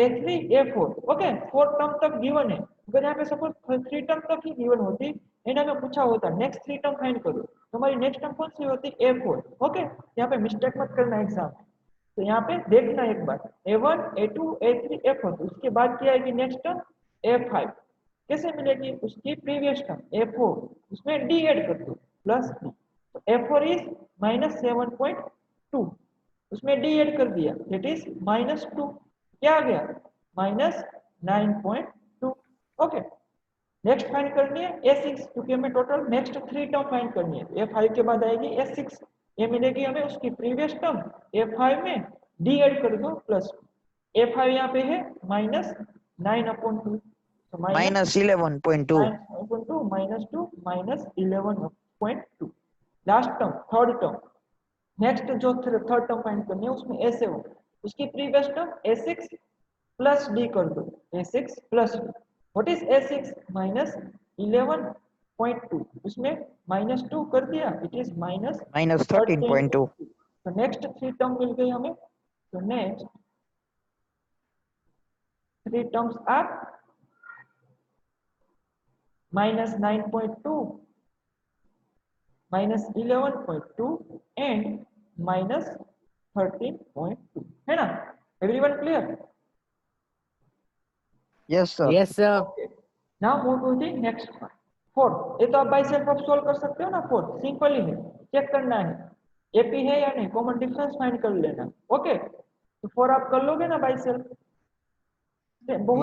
A3, A4. Okay, 4 term तक गिवन है. अगर यहाँ पे सपोज थ्री टर्म तक ही गिवन होती एंड हमें पूछा होता नेक्स्ट थ्री टर्म फाइंड करो, तो हमारी नेक्स्ट टर्म कौन सी होती? A4. ओके, यहाँ पे मिस्टेक मत करना एग्जाम. तो यहाँ पे देखना एक बार A1, A2, A3, A4. तो उसके बाद क्या आएगी नेक्स्ट टर्म? A5. कैसे मिलेगी? उसकी प्रीवियस टर्म A4, उसमें D ऐड कर दो प्लस D. तो A4 इज -7.2. उसमें D ऐड कर दिया, दैट इज -2. क्या आ गया? -9.2. ओके, नेक्स्ट फाइंड करनी है A6, क्योंकि हमें total next three term find करनी है. A5 के बाद आएगी A6. ये मिलेगी हमें उसकी प्रीवियस टर्म. A5 में D ऐड कर दो प्लस. A5 यहाँ पे है -9/2. तो Minus 11.2. -9/2 -2 -11/2. Last term third term. Next जो थर्ड टर्म फाइंड करनी है उसमें A7, उसकी previous term A6 plus D कर दो. A6 plus D. What is A6? -11.2. उसमें -2 कर दिया, इट इज Minus 13.2. तो नेक्स्ट थ्री टर्म मिल गई हमें. तो next three terms are -9.2, -11.2 and -13.2. है ना? Everyone clear? Yes, sir. Yes sir. Now move to the next part. 4. ये तो आप बाय सेल्फ ऑफ सॉल्व कर सकते हो ना. 4 सिंपल ही है. चेक करना है एपी है या नहीं, कॉमन डिफरेंस फाइंड कर लेना. ओके, तो 4 आप कर लोगे ना बाय सेल्फ?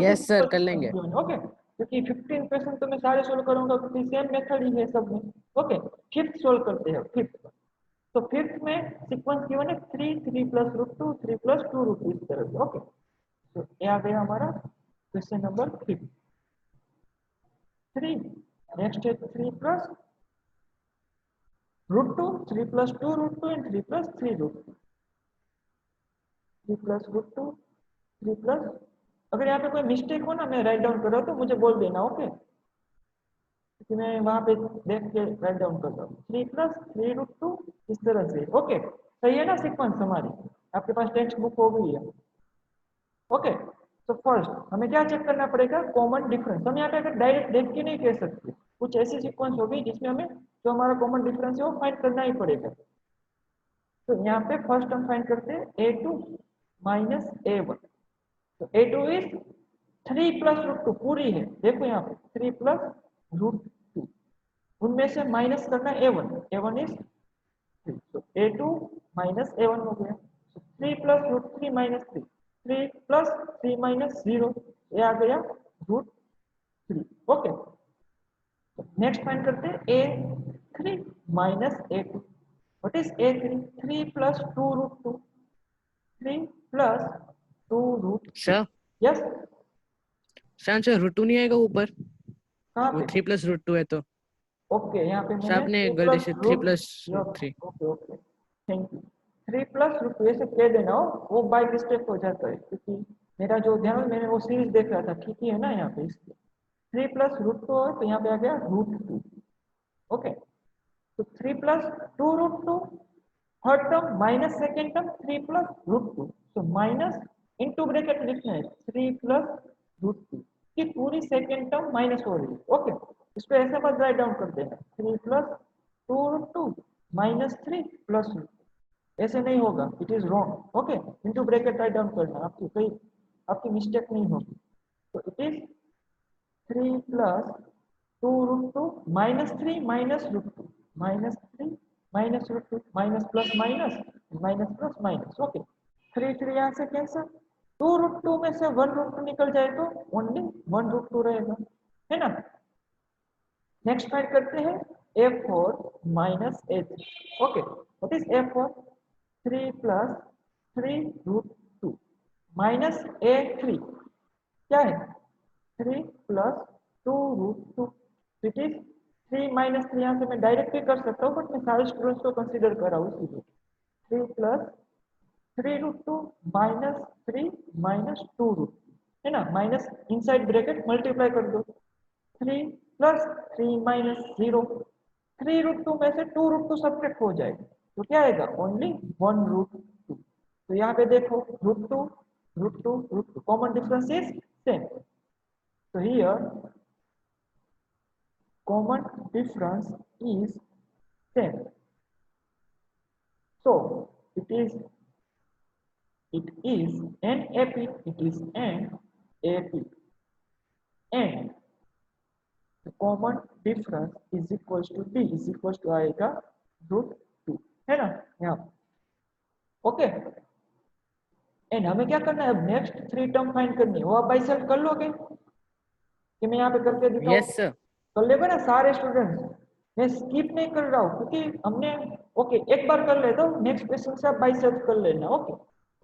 यस सर, कर लेंगे. ओके, क्योंकि 15 क्वेश्चन तो मैं सारे सोल्व करूंगा क्योंकि सेम मेथड ही है सब में. ओके, फिफ्थ सोल्व करते हैं. फिफ्थ, तो फिफ्थ में सीक्वेंस गिवन है 3, 3 + √2, 3 + 2√2 इस तरह से. ओके, तो ये आ गया हमारा क्वेश्चन नंबर 3. नेक्स्ट है 3 + √2, 3 + 2√2 एंड 3 + 3√2. 3 + √2, 3 + अगर यहाँ पे कोई मिस्टेक हो ना, मैं राइट डाउन कर रहा हूँ तो मुझे बोल देना. ओके, क्योंकि मैं वहां पे देख के राइट डाउन कर रहा हूँ. 3 + 3√2 इस तरह से. ओके, सही है ना सीक्वेंस हमारी? आपके पास टेक्स्ट बुक हो गई है. ओके, तो फर्स्ट हमें क्या चेक करना पड़ेगा? Common difference. हम यहाँ पे अगर डायरेक्ट देख के नहीं कह सकते, कुछ ऐसी सीक्वेंस होगी जिसमें हमें जो हमारा कॉमन डिफरेंस है वो फाइंड करना ही पड़ेगा. तो यहाँ पे फर्स्ट हम फाइंड करते हैं a2 माइनस a1। तो a2 is 3 plus root to पूरी है, देखो यहाँ पे 3 प्लस रूट टू, उनमें से माइनस करना a1, a1 इज 3, तो a2 माइनस a1 हो गया। 3 plus root 3 minus 3, 3 plus 3 minus 0, ये आ गया रूट 3। ओके, नेक्स्ट फाइंड करते हैं a3 minus a2। What is a3? 3 plus 2 root 2, 3 plus 2 root, sir yes answer root 2 नहीं आएगा ऊपर, कहाँ वो पे? 3 प्लस रूट 2 है तो ओके, यहाँ पे सर मैंने आपने 2 गलती प्लस से 3 root, plus root 3 okay okay thank you. 3 plus root two ऐसे कह देना हो, वो बाय मिस्टेक हो जाता है, क्योंकि मेरा जो ध्यान है, मैंने वो सीरीज देख रहा था ठीक ही है ना यहाँ पे, इसलिए 3 प्लस रूट टू है तो यहाँ पे आ गया रूट 2। ओके, तो 3 plus 2 root 2, third term minus second term 3 plus root 2, तो माइनस इनटू ब्रैकेट लिखना है 3 प्लस रूट 2 की पूरी सेकेंड टर्म माइनस हो रही है। ओके, इसको ऐसे मत राइट डाउन कर देना 3 plus 2 root 2 minus 3 plus root, ऐसे नहीं होगा, it is wrong. Okay, into bracket right down करना, आपकी मिस्टेक नहीं होगी। तो it is 3 plus 2 root 2 minus 3 minus root 2, minus 3 minus root 2, minus plus minus, minus plus minus. Okay, 3 3 यहाँ से कैंसिल, 2 रूट 2 में से 1 रूट 2 निकल जाए तो ओनली 1 रूट 2 रहेगा, है ना। नेक्स्ट फाइंड करते हैं a4 minus a3। Okay, what is a4? 3 plus 3 root 2 minus a3 क्या है? 3 plus 2 root 2, it is 3 minus 3, यहाँ से मैं डायरेक्ट भी कर सकता हूँ, बट मैं सारे स्टूडेंट्स को कंसीडर कर रहा हूँ, इसीलिए 3 plus 3 root 2 minus 3 minus 2 root 2, है ना, माइनस इनसाइड ब्रैकेट मल्टीप्लाई कर दो, 3 प्लस 3 माइनस 0, 3 रूट 2 में से 2 रूट 2 सब्ट्रैक्ट हो जाएगा, तो क्या आएगा? Only 1 root 2। तो यहाँ पे देखो root 2 root 2 root 2, common difference is same, so here common difference is same, so it is an AP, it is an AP, and the common difference is equals to B is equals to आएगा root 2, है ना यहाँ। Okay, and हमें क्या करना है अब? Next 3 term find करनी है, वो आप बाई सेल्फ कर लोगे कि मैं यहाँ पे करके दिखाऊं? यस सर कर लेगा ना सारे स्टूडेंट्स, मैं स्किप नहीं कर रहा हूँ क्योंकि हमने, ओके एक बार कर लेता हूँ, नेक्स्ट क्वेश्चन से आप बाई सेल्फ कर लेना। ओके,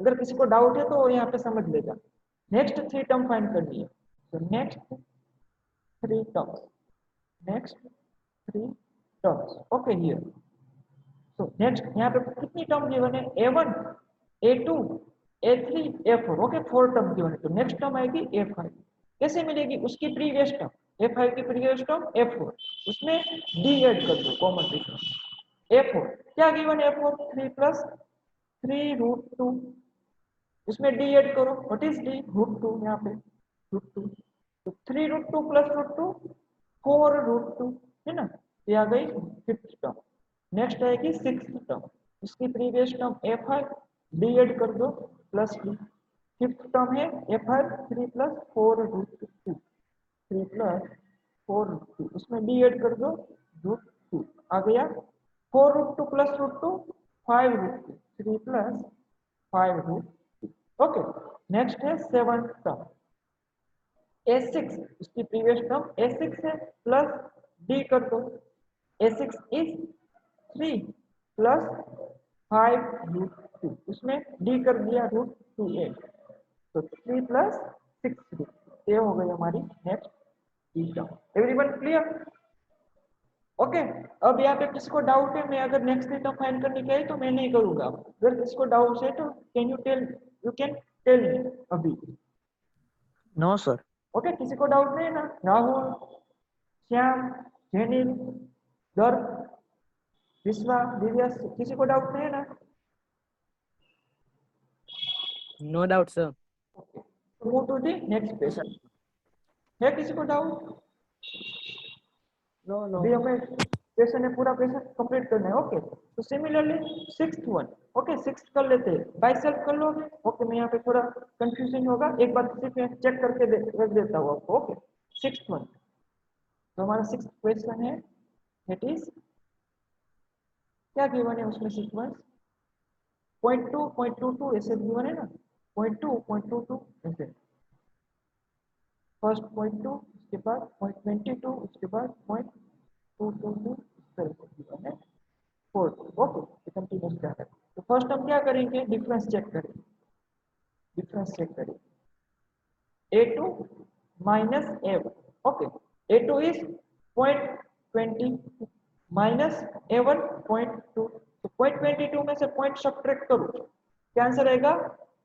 अगर किसी को डाउट है तो यहाँ पे समझ लेगा। नेक्स्ट 3 टर्म फाइंड करनी है, तो next 3 terms, next 3 terms. Okay, here तो नेक्स्ट यहाँ पे कितनी टर्म गिवन है? a1 a2 a3 a4। Okay, 4 term given है, तो नेक्स्ट टर्म आएगी a5। कैसे मिलेगी? उसकी प्रीवियस टर्म, a5 की प्रीवियस टर्म a4, उसमें d ऐड कर दो, कॉमन डिफरेंस a4 क्या गिवन है? a4 3 प्लस 3 रूट 2, उसमें d ऐड करो, व्हाट इज d? रूट 2, यहाँ पे रूट 2, तो 3 रूट 2 प्लस रूट 2 4 रूट 2, है ना, ये आ गई 5th टर्म। नेक्स्ट आएगी 6th टर्म, उसकी previous term a5, d add कर दो प्लस d। 5th टर्म है a5 3 plus 4 root 2, 3 plus 4 root 2, उसमें d ऐड कर दो रूट 2, आ गया 4 root 2 plus root 2 5 root 2, 3 plus 5 root 2। Okay, next है 7th टर्म a6, उसकी प्रीवियस टर्म a6 है, प्लस d कर दो, a6 इज 3 प्लस 5 रूट 2, उसमें d कर दिया रूट 2a, तो 3 प्लस 6 रूट 2, ये हो गई हमारी next term. Everyone clear? Okay, अब यहाँ पे किसको डाउट है? मैं अगर नेक्स्ट टर्म फाइंड करने की है तो मैं नहीं करूंगा, अगर किसको डाउट है तो can you can tell me अभी। No sir. ओके, किसी को डाउट नहीं है ना? राहुल, श्याम, जेनिल, गर्भ, विश्वा, दिव्या, किसी को डाउट नहीं है ना? No doubt sir. Move to the next question. है किसी को डाउट? नो नो अभी हमें क्वेश्चन है, पूरा क्वेश्चन कंप्लीट करना है। ओके, तो सिमिलरली 6th वन, ओके 6 कर लेते हैं, बाय सेल्फ कर लोगे। ओके मैं यहाँ पे थोड़ा कंफ्यूजन होगा, एक बार सिर्फ चेक करके रख देता हूँ आपको। ओके 6th वन, तो हमारा 6th क्वेश्चन है, इट इज क्या गिवन है उसमें सीक्वेंस 0.2 0.22 ऐसे गिवन है ना, 0.2 0.22 ऐसे, फर्स्ट 0.2 उसके बाद 0.22 उसके बाद 0.222 इस तरह से गिवन है 4। ओके कंटिन्यूस क्या है, तो फर्स्ट हम क्या करेंगे, डिफरेंस चेक करेंगे, डिफरेंस चेक करेंगे A2 minus A1। Okay A2 is 0.20 minus A1 0.2, तो 0.22 में से पॉइंट सब्ट्रैक्ट करो, क्या आंसर आएगा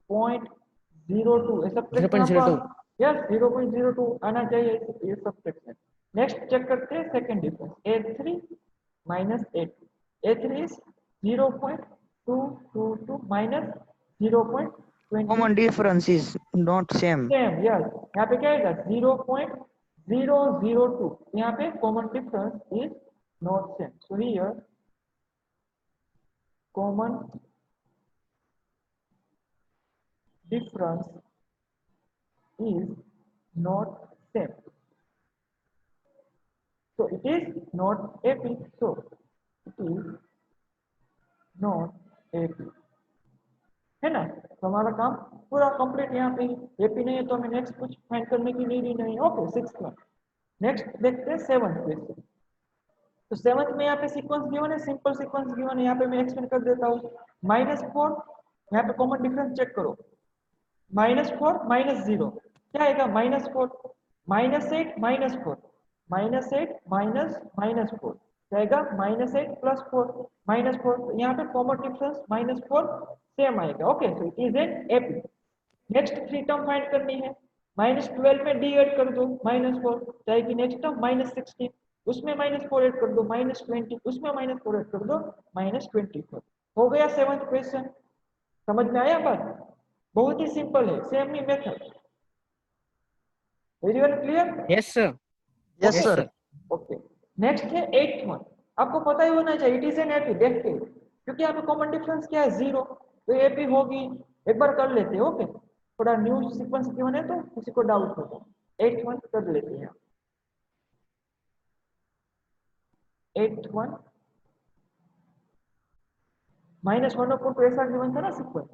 0.02, सब्ट्रैक्ट 0.02 यस 0.02 आना चाहिए ये सब्ट्रैक्शन। नेक्स्ट चेक करते हैं second difference A3 minus A2, A3 is 0.222 minus 0.20, common difference is not same. Same yes, यहाँ पे क्या आएगा 0.002, यहाँ पे common difference is not same, so here common difference is not same, so it is not AP, so it is not AP, है ना। तो हमारा काम पूरा कंप्लीट यहाँ पे AP नहीं है तो हमें नेक्स्ट कुछ फाइंड करने की नीड नहीं। ओके 6th वन, नेक्स्ट देखते हैं 7th क्वेश्चन। तो 7th में यहाँ पे सीक्वेंस गिवन है, सिंपल सीक्वेंस गिवन है, यहाँ पे मैं एक्सप्लेन कर देता हूँ। -4 यहाँ पे कॉमन डिफरेंस चेक करो, -4 -0 क्या आएगा, -4 -8 -4 -8 -4 जाएगा -8 +4 -4, यहाँ पे कॉमन डिफरेंस -4 सेम आएगा। Okay so it is an AP. Next 3 term find करनी है, -12 में d ऐड कर दो -4 जाएगी, नेक्स्ट टर्म -16 उसमें -4 ऐड कर दो -20 उसमें -4 ऐड कर दो -24, हो गया 7th क्वेश्चन। समझ में आया बात, बहुत ही सिंपल है, सेम ही method, very well clear. Yes sir. Yes sir. Okay next है 8th वन, आपको पता ही होना चाहिए इट इज एन एपी, देखते हैं क्योंकि यहाँ पे कॉमन डिफरेंस क्या है 0, तो एपी होगी, एक बार कर लेते हैं। ओके थोड़ा न्यू सीक्वेंस गिवन है तो किसी को डाउट होगा, 8th वन कर लेते हैं। 8th वन -1/2 ऐसा गिवन था ना सीक्वेंस,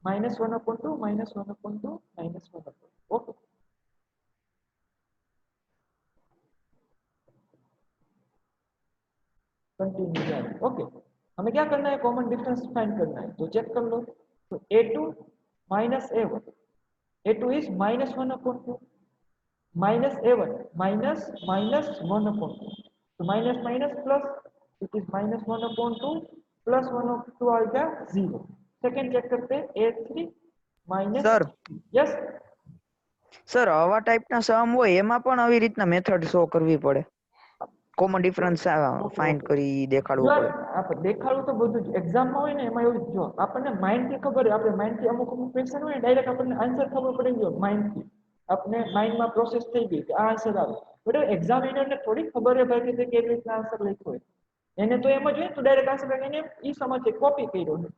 -1/2 -1/2 -1/2। ओके कंटिन्यू जाए। ओके हमें क्या करना है, कॉमन डिफरेंस फाइंड करना है, तो चेक कर लो। तो A2 minus A1, A2 is -1/2 minus A1 minus 1/2, तो minus minus plus, it is -1/2 plus 1/2 आ गया 0। सेकंड चेक करते हैं A3 minus Sir. Yes sir આવા ટાઈપના સમ હોય એમાં પણ આવી રીતના મેથડ શો કરવી પડે, કોમન ડિફરન્સ ફાઇન્ડ કરી દેખાડવું પડે. આપણે દેખાડું તો બધું એક્ઝામમાં હોય ને એમાં એવું જો આપણને માઇન્ડ થી ખબર હોય, આપણે માઇન્ડ થી અમુક ક્વેશ્ચન હોય ડાયરેક્ટ આપણને આન્સર ખબર પડી ગયો માઇન્ડ થી, આપણે માઇન્ડમાં પ્રોસેસ થઈ ગઈ કે આ આન્સર આવે, બરાબર એક્ઝામિનરને થોડી ખબર હોય ભાઈ કે કેવી રીતના આન્સર લખ્યો હોય, એને તો એમ જ હોય તો ડાયરેક્ટ આન્સર એને ई समझ कॉपी કર્યો है।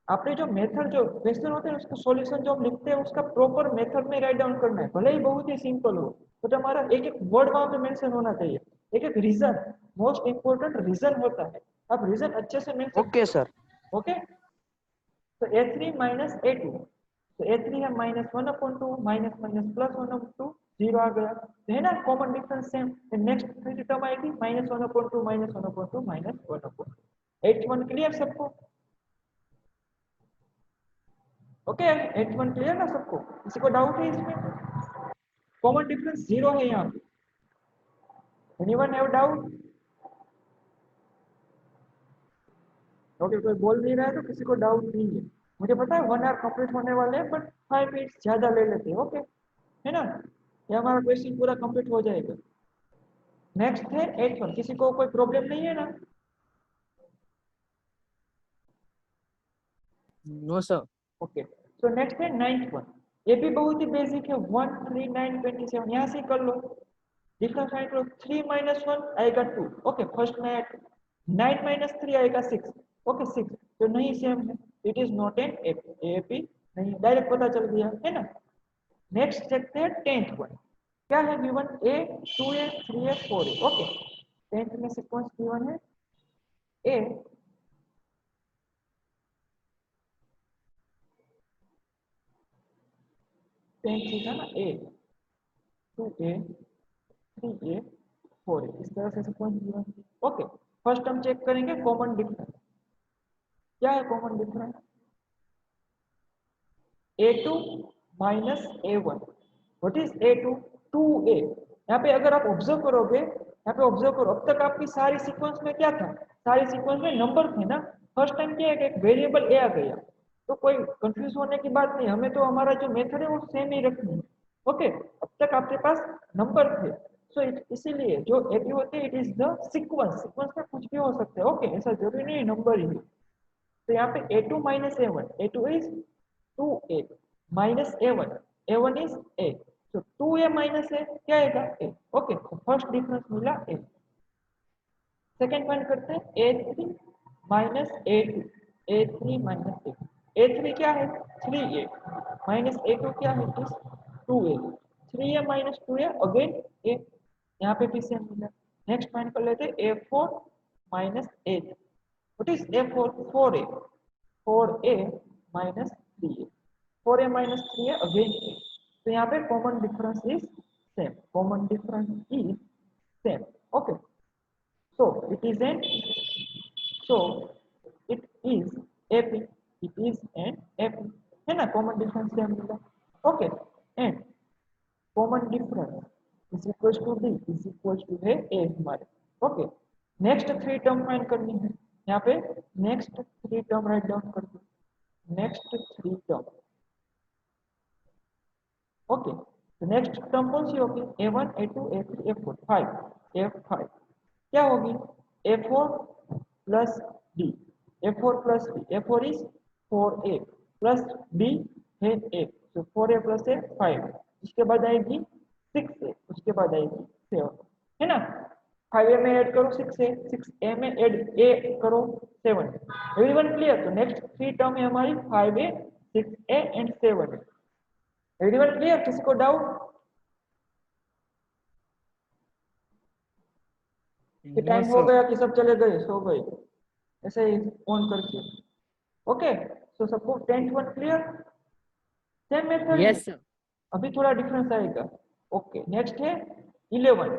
आपने जो मेथड जो क्वेश्चन होते हैं उसका सॉल्यूशन जो हम लिखते हैं उसका प्रॉपर मेथड में राइट डाउन करना है, भले ही बहुत ही सिंपल हो, तो हमारा एक एक वर्ड वहां पे मेंशन होना चाहिए, एक एक रीजन, मोस्ट इंपोर्टेंट रीजन होता है, आप रीजन अच्छे से मेंशन ઓકે સર. ओके। तो A3 minus A2, तो A3 है -1/2 माइनस माइनस प्लस 1/2 0 आ गया, तो है ना common difference same. Next three term आएगी -1/2 -1/2 -1/2। 8th वन क्लियर सबको, ओके 8th वन क्लियर ना सबको, किसी को डाउट है इसमें, कॉमन डिफरेंस 0 है यहाँ पे, एनीवन हैव डाउट? ओके कोई बोल नहीं रहा है तो किसी को डाउट नहीं है, मुझे पता है 1 आवर कंप्लीट होने वाले हैं बट 5 मिनट्स ज्यादा ले लेते हैं, ओके है ना, ये हमारा क्वेश्चन पूरा कंप्लीट हो जाएगा। नेक्स्ट है 8th वन, किसी को कोई प्रॉब्लम नहीं है ना? No sir. Okay so next है 9th वन, ये भी बहुत ही बेसिक है, 1 3 9 27, यहाँ से कर लो, डिफरेंस फाइंड करो, 3 - 1 आएगा 2, ओके फर्स्ट में 9 - 3 आएगा 6, ओके 6, तो नहीं सेम है, it is not an AP, AP नहीं, डायरेक्ट पता चल गया है ना। नेक्स्ट देखते हैं 10th वन, क्या है गिवन ए 2a 3a 4a। Okay, 10th में सीक्वेंस गिवन है ए 10th था ना ए 2a 3a 4a, इस तरह से सीक्वेंस गिवन। ओके, फर्स्ट हम चेक करेंगे कॉमन डिफरेंस। क्या है common difference? a2 minus a1। What is a2? 2a। यहाँ पे अगर आप ऑब्जर्व करोगे, यहाँ पे ऑब्जर्व करो, अब तक आपकी सारी सीक्वेंस में क्या था? सारी सीक्वेंस में नंबर थे ना। फर्स्ट टाइम क्या है कि एक वेरिएबल a आ गया, तो कोई कंफ्यूज होने की बात नहीं, हमें तो हमारा जो मेथड है वो सेम ही रखनी है। ओके, अब तक आपके पास नंबर थे, सो इसीलिए जो एपी होते हैं it is the sequence. Sequence में कुछ भी हो सकता है। ओके, ऐसा जरूरी नहीं नंबर ही। तो यहाँ पे a2 minus a1, a2 is 2a minus a1, a1 is a, तो 2a माइनस a क्या आएगा? a। ओके, तो फर्स्ट डिफरेंस मिला a। सेकंड फाइंड करते हैं a3 minus a2, a3 minus a, a3 क्या है? 3a माइनस a2 क्या है? इस 2a, 3a minus 2a again a, यहाँ पे भी सेम मिला। नेक्स्ट फाइंड कर लेते हैं a4 minus a3, what is a4? 4a, 4a minus 3a, 4a minus 3a again a, तो यहाँ पे common difference is same, common difference is same. Okay, so it is an so it is AP, it is an AP है ना, common difference से हम मिला। Okay, and common difference is equal to D is equal to है a हमारे। Okay, next 3 term find करनी है, यहाँ पे नेक्स्ट 3 टर्म राइट डाउन कर दो, नेक्स्ट 3 टर्म। ओके, तो नेक्स्ट टर्म कौन सी होगी? a1 a2 a3 a4 5, f5 क्या होगी? a4 plus d, a4 plus d, a4 is 4a plus d है a, तो 4a प्लस a 5, उसके बाद आएगी 6a, उसके बाद आएगी 7 है ना। 5a में ऐड करो 6a, 6a में ऐड a करो 7। Everyone clear? तो नेक्स्ट 3 टर्म है हमारी 5a 6a and 7a। Everyone clear? किसी को डाउट? कि टाइम हो गया कि सब चले गए, सो गए ऐसे ही ऑन करके। ओके, सो सबको 10th one clear? Same method yes sir. अभी थोड़ा डिफरेंस आएगा। ओके, नेक्स्ट है 11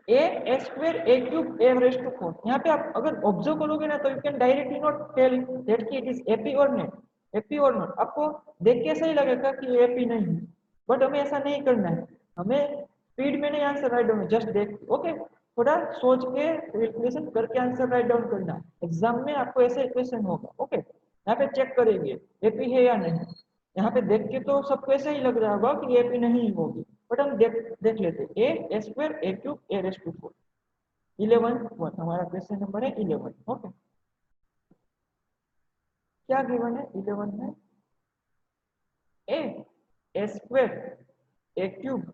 a square a cube a raise to 4। यहाँ पे आप अगर ऑब्जर्व करोगे ना तो you can directly not tell that कि इट इज एपी और नॉट, एपी और नॉट। आपको देख के ऐसा ही लगेगा कि ये एपी नहीं है, बट हमें ऐसा नहीं करना है, हमें स्पीड में नहीं आंसर राइट डाउन, जस्ट देख। ओके, थोड़ा सोच के कैलकुलेशन करके आंसर राइट डाउन करना। एग्जाम में आपको ऐसे क्वेश्चन होगा। ओके, यहाँ पे चेक करेंगे एपी है या नहीं। यहाँ पे देख के तो सबको ऐसे ही लग रहा होगा कि एपी नहीं होगी, बट हम देख लेते a square a cube a raise to 4। 11 हमारा क्वेश्चन नंबर है 11। ओके, क्या गिवन है? 11 है a square a cube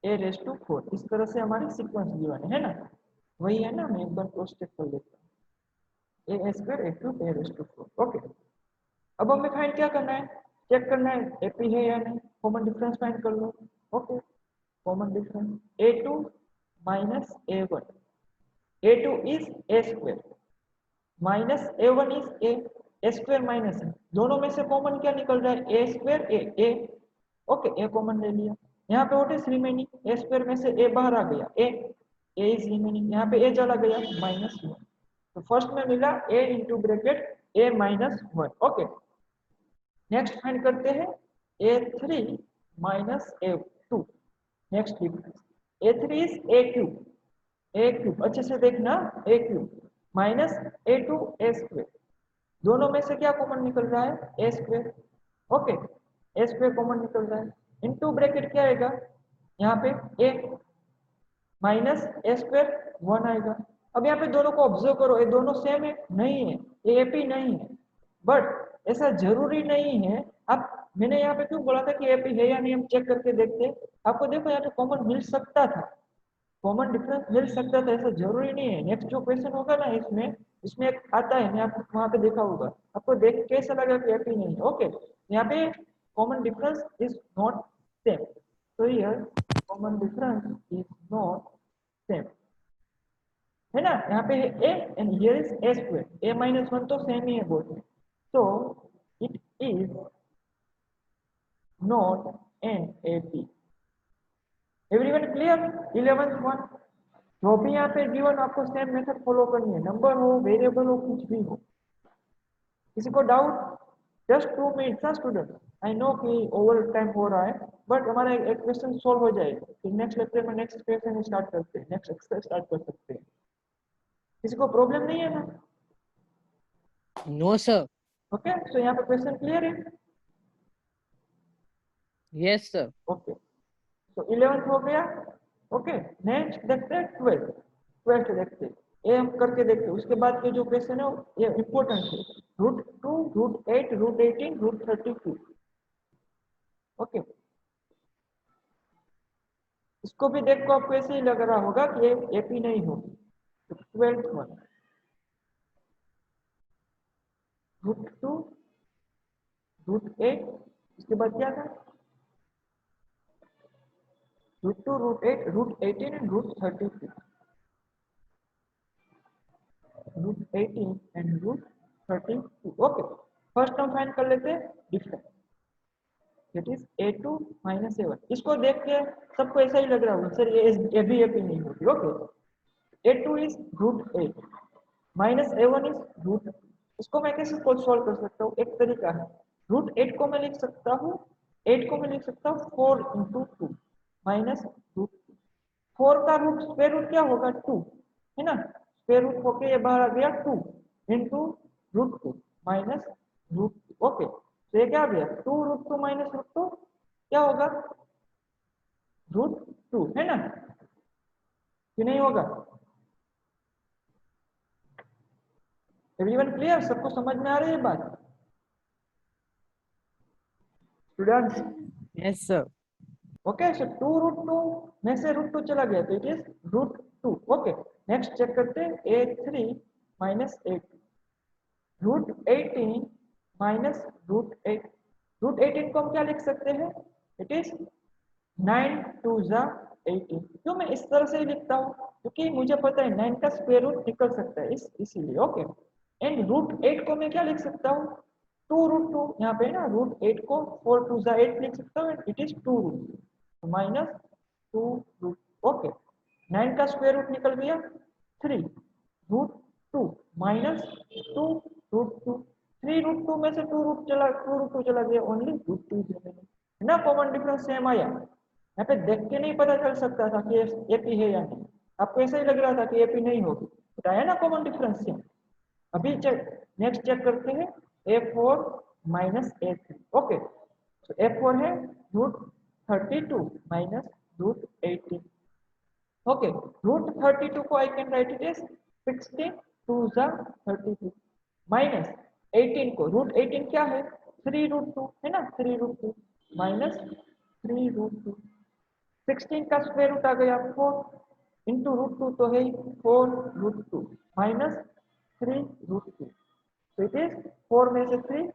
a raise to 4, इस तरह से हमारी सीक्वेंस गिवन है ना। वही है ना, मैं एक बार क्रॉस चेक कर लेता हूँ, a square a cube a raise to 4। Okay, अब हमें फाइंड क्या करना है? चेक करना है एपी है या नहीं। कॉमन डिफरेंस फाइंड कर लो। Okay, common difference a2 minus a1, a2 is a square minus a1 is a square minus है, दोनों में से कॉमन क्या निकल रहा है? a square a। Okay, a common ले लिया। यहाँ पे what is remaining? a square में से a बाहर आ गया, a इज रिमेनिंग, यहाँ पे a चला गया -1, तो फर्स्ट में मिला a into bracket a -1। Okay, next find करते हैं a3 minus a2। Next difference a3 is a cube, अच्छे से देखना, a cube minus a2 a square, दोनों में से क्या कॉमन निकल रहा है? a square. Okay, a square common निकल रहा है, इनटू ब्रैकेट क्या आएगा यहाँ पे? a माइनस a स्क्वायर 1 आएगा। अब यहाँ पे दोनों को ऑब्जर्व करो, ये दोनों सेम है? नहीं है, ये एपी नहीं है, बट ऐसा जरूरी नहीं है। आप, मैंने यहाँ पे क्यों बोला था कि एपी है या नहीं, हम चेक करके देखते हैं। आपको देखो यहाँ पे कॉमन मिल सकता था, कॉमन डिफरेंस मिल सकता था, ऐसा जरूरी नहीं है। नेक्स्ट जो क्वेश्चन होगा ना इसमें इसमें एक आता है, मैं आपको वहां पे देखा होगा, आपको देख के कैसा लगा कि एपी नहीं है। ओके, यहाँ पे common difference is not same, तो here common difference is not same, है ना। यहाँ पे है a and here is a square, a minus 1 तो सेम ही है बोथ में, तो it is not an AP। Everyone clear? 11th one, जो भी यहाँ पे गिवन आपको सेम मेथड फॉलो करनी है, नंबर हो, वेरिएबल हो, कुछ भी हो। किसी को डाउट? जस्ट 2 मिनट्स ना स्टूडेंट, आई नो कि ओवर टाइम हो रहा है, बट हमारा एक क्वेश्चन सॉल्व हो जाएगा, फिर नेक्स्ट लेक्चर में नेक्स्ट क्वेश्चन स्टार्ट करते हैं, नेक्स्ट एक्सरसाइज स्टार्ट कर सकते हैं। किसी को प्रॉब्लम नहीं है ना? No sir. ओके, सो यहाँ पे क्वेश्चन क्लियर है? Yes sir. ओके, तो 11th हो गया। ओके, नेक्स्ट देखते हैं 12th देखते हैं, ये हम करके देखते हैं। उसके बाद के जो क्वेश्चन है ये इंपॉर्टेंट है, √2, √8, √18, √32। ओके, इसको भी देखो, आपको ऐसे ही लग रहा होगा कि ये एपी नहीं होगी। तो 12th वन, √2, √8, इसके बाद क्या था? √2, √8, √18 एंड √32, √18 एंड √32। ओके, फर्स्ट हम फाइंड कर लेते हैं difference, that is a2 minus a1। इसको देख के सबको ऐसा ही लग रहा होगा सर ये भी एपी नहीं होगी। Okay, a2 is √8 minus a1 is √2। इसको मैं कैसे सॉल्व कर सकता हूँ? एक तरीका है, √8 को मैं लिख सकता हूँ, 8 को मैं लिख सकता हूँ 4 × 2 माइनस √2। 4 का रूट स्क्वायर रूट क्या होगा? 2, है ना। स्क्वायर रूट होके ये बाहर आ गया 2 × √2 माइनस √2। ओके, तो ये क्या आ गया? 2 √2 माइनस √2 क्या होगा? √2, है ना, कि नहीं होगा? Everyone clear? सबको समझ में आ रही है बात students? Yes sir. Okay, so 2 √2 में से √2 चला गया तो it is √2। Okay, next check करते हैं, a3 माइनस a2, √18 माइनस √8। √18 को हम क्या लिख सकते हैं? It is 9 2 18। क्यों मैं इस तरह से ही लिखता हूँ? क्योंकि मुझे पता है 9 का स्क्वायर रूट निकल सकता है, इसीलिए। ओके, एंड √8 को मैं क्या लिख सकता हूँ? 2 √2, यहाँ पे ना √8 को 4 2 8 लिख सकता हूँ, इट इज 2 √2 माइनस 2 √2। ओके, 9 का स्क्वायर रूट निकल गया 3 √2 माइनस 2 √2। 3 √2 में से 2 √2 चला गया, ओनली √2 है ना। कॉमन डिफरेंस सेम आया। यहाँ पे देख के नहीं पता चल सकता था कि एपी है या नहीं, आपको ऐसा ही लग रहा था कि एपी नहीं होगी, बताया ना कॉमन डिफरेंस सेम। अभी नेक्स्ट चेक करते हैं, a4 माइनस a3। ओके, तो a4 है √32 माइनस √18। ओके, √32 को I can write it as 16 2 32 माइनस 18 को √18 क्या है? 3 √2, है ना, 3 √2 माइनस 3 √2। 16 का स्क्वायर रूट आ गया 4 इंटू √2 तो है 4 √2 माइनस 3 √2। तो इट इज 4 में से 3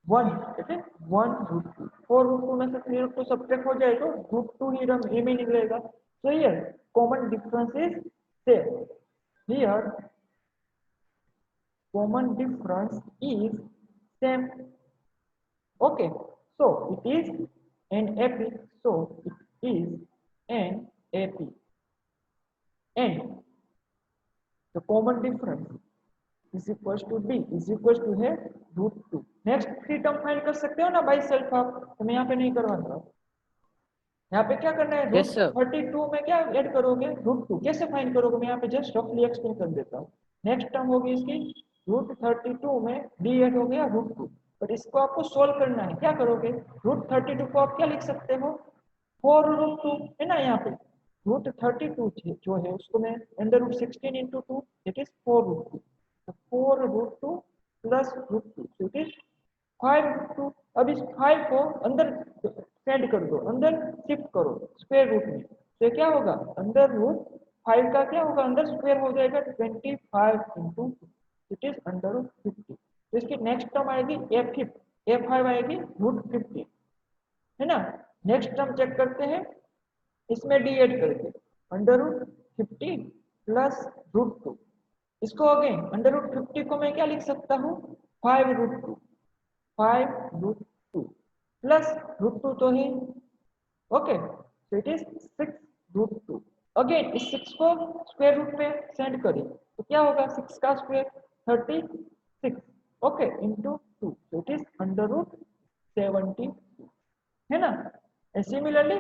1, इट इज 1 √2। 4 √2 में से 3 √2 सब्ट्रैक्ट हो जाए तो √2 ही रिमेनिंग रहेगा। So here common difference is there. Here common difference is same. Okay, so it is an AP. So it is an AP. And the common difference is equals to D is equals to है √2। Next three term find कर सकते हो ना by self आप, तो मैं यहाँ पे नहीं करवाऊंगा। यहाँ पे क्या करना है? Yes, sir. √32 में क्या ऐड करोगे? √2। कैसे फाइंड करोगे? मैं यहाँ पे जस्ट रफली एक्सप्लेन कर देता हूँ। नेक्स्ट टर्म होगी इसकी √32 में d ऐड हो गया √2, बट इसको आपको सोल्व करना है। क्या करोगे? √32 को आप क्या लिख सकते हो? 4 √2, है ना। यहाँ पे √32 जो है उसको मैं अंडर √16 × 2 इट इज 4 √2, तो 4 √2 प्लस √2 तो इट इज 5 √2। अब इस 5 को अंदर सेंड कर दो, अंदर शिफ्ट करो स्क्वायर रूट में, तो क्या होगा? अंदर √5 का क्या होगा? अंदर स्क्वायर हो जाएगा 25 × 2, इट इज √50। तो इसकी नेक्स्ट टर्म आएगी A5 आएगी √50, है ना। नेक्स्ट टर्म चेक करते हैं, इसमें d ऐड करके √50 प्लस √2। इसको अगेन √50 को मैं क्या लिख सकता हूँ 5√2 प्लस √2 तो है, ओके। तो इट इज 6√2। अगेन इस 6 को स्क्वायर रूट पे सेंड करें तो क्या होगा 6 का स्क्वायर 36, ओके, इंटू 2, तो इट इज √72, है ना। And similarly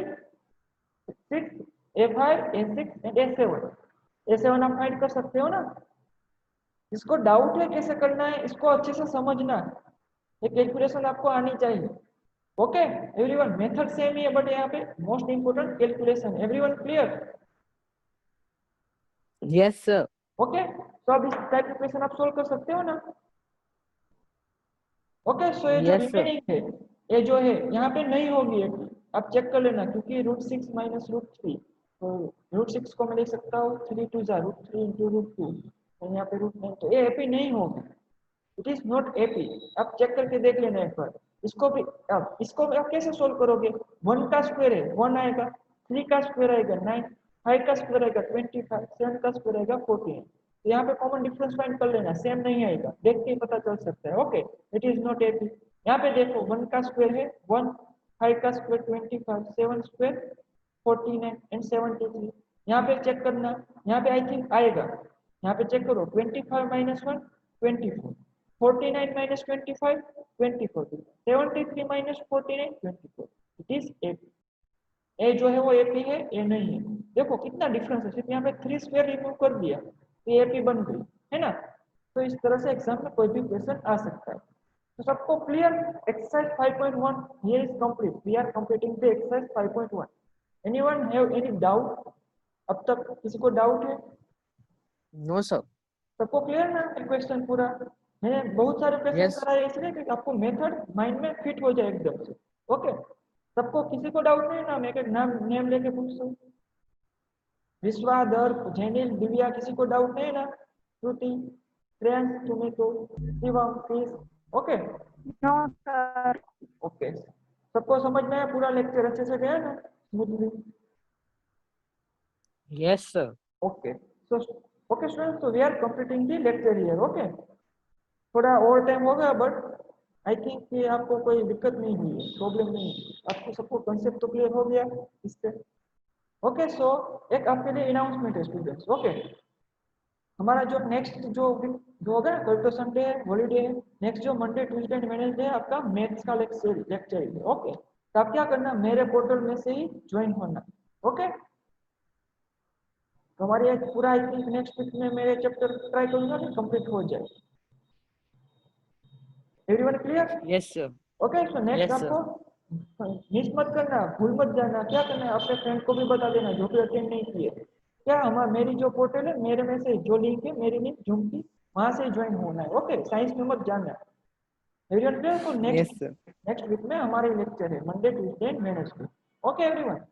6 A5 A6 and A7 आप फाइंड कर सकते हो ना। इसको डाउट है कैसे करना है, इसको अच्छे से समझना है, ये कैलकुलेशन आपको आनी चाहिए। ओके एवरीवन, मेथड सेम ही है बट यहाँ पे most important calculation. Everyone clear? Yes, sir. Okay, तो अब इस टाइप के क्वेश्चन आप सोल्व कर सकते हो ना। ओके, सो ये जो Yes, sir. रिमेनिंग है, ये जो है यहाँ पे नहीं होगी ये, आप चेक कर लेना, क्योंकि √6 माइनस √3, तो √6 को मैं लिख सकता हूँ 3 2 जा √3 इंटू √2, और यहाँ पे √9, तो ये एपी नहीं होगी, इट इज नॉट एपी। आप चेक करके देख लेना एक बार। इसको भी अब इसको आप कैसे सोल्व करोगे, 1 का स्क्वायर है 1 आएगा, 3 का स्क्वायर आएगा 9, 5 का स्क्वायर आएगा 25, 7 का स्क्वायर आएगा 14। तो यहाँ पे कॉमन डिफरेंस फाइंड कर लेना, सेम नहीं आएगा, देख के ही पता चल सकता है। Okay, it is not AP. यहाँ पे देखो 1 का स्क्वायर है 1, 5 का स्क्वायर 25, 7 स्क्वायर 49 एंड 73। यहाँ पे चेक करना, यहाँ पे आई थिंक आएगा, यहाँ पे चेक करो 25 minus 1 24, 49 minus 25 24, 73 minus 49 24, it is AP. ए जो है वो एपी है, ए नहीं है। देखो कितना डिफरेंस है, सिर्फ यहाँ पे 3 स्क्वायर रिमूव कर दिया तो एपी बन गई, है ना। तो इस तरह से एग्जाम में कोई भी क्वेश्चन आ सकता है। तो सबको क्लियर? Exercise 5.1 here is complete, we are completing the exercise 5.1। Anyone have any doubt? अब तक किसी को डाउट है? No, sir. सबको क्लियर ना क्वेश्चन पूरा? मैंने बहुत सारे क्वेश्चन Yes. कराए इसलिए कि आपको मेथड माइंड में फिट हो जाए एकदम से। ओके, सबको, किसी को डाउट नहीं ना? मैं एक नाम नेम लेके पूछता हूँ। विश्वाधर, जेनिल, दिव्या, किसी को डाउट नहीं ना? श्रुति, प्रियांश, सुमितो, शिवम, पीस, ओके No, sir. ओके। सबको समझ में आया? पूरा लेक्चर अच्छे से गया ना smoothly? Yes, sir. Okay, so okay students, so we are completing the lecture here. Okay, थोड़ा और टाइम होगा बट आई थिंक कि आपको कोई दिक्कत नहीं हुई है, प्रॉब्लम नहीं है, आपको सबको कंसेप्ट तो क्लियर हो गया इससे। ओके, सो एक आपके लिए अनाउंसमेंट है स्टूडेंट्स। ओके, हमारा जो नेक्स्ट जो होगा ना, कल तो संडे है, हॉलीडे है, नेक्स्ट जो मंडे ट्यूसडे एंड वेडनेसडे है आपका मैथ्स का लेक्चर है। ओके, तो आप क्या करना, मेरे पोर्टल में से ही ज्वाइन होना। ओके, तो हमारी एक पूरा आई थिंक नेक्स्ट वीक में मेरे चैप्टर ट्राई करूंगा कि कंप्लीट हो जाए। Everyone clear? Yes, sir. Okay, so next Yes, sir. आपको मिस मत करना, भूल मत जाना। क्या करना है, अपने फ्रेंड को भी बता देना जो भी अटेंड नहीं किए। क्या हमारा मेरी जो पोर्टल है, मेरे में से जो लिंक है, मेरी लिंक जूम की, वहां से ज्वाइन होना है। ओके, साइंस में मत जाना। Everyone clear? तो Yes, sir. नेक्स्ट वीक में हमारे लेक्चर है Monday Tuesday and Wednesday. Okay everyone,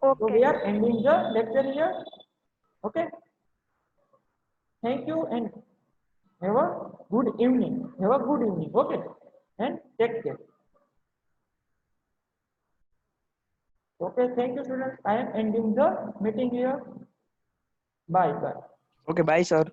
so we Okay. are ending the lecture here. Okay, thank you and have a good evening. Have a good evening. Okay, and take care. Okay, thank you students, I am ending the meeting here. Bye bye. Okay, bye, sir.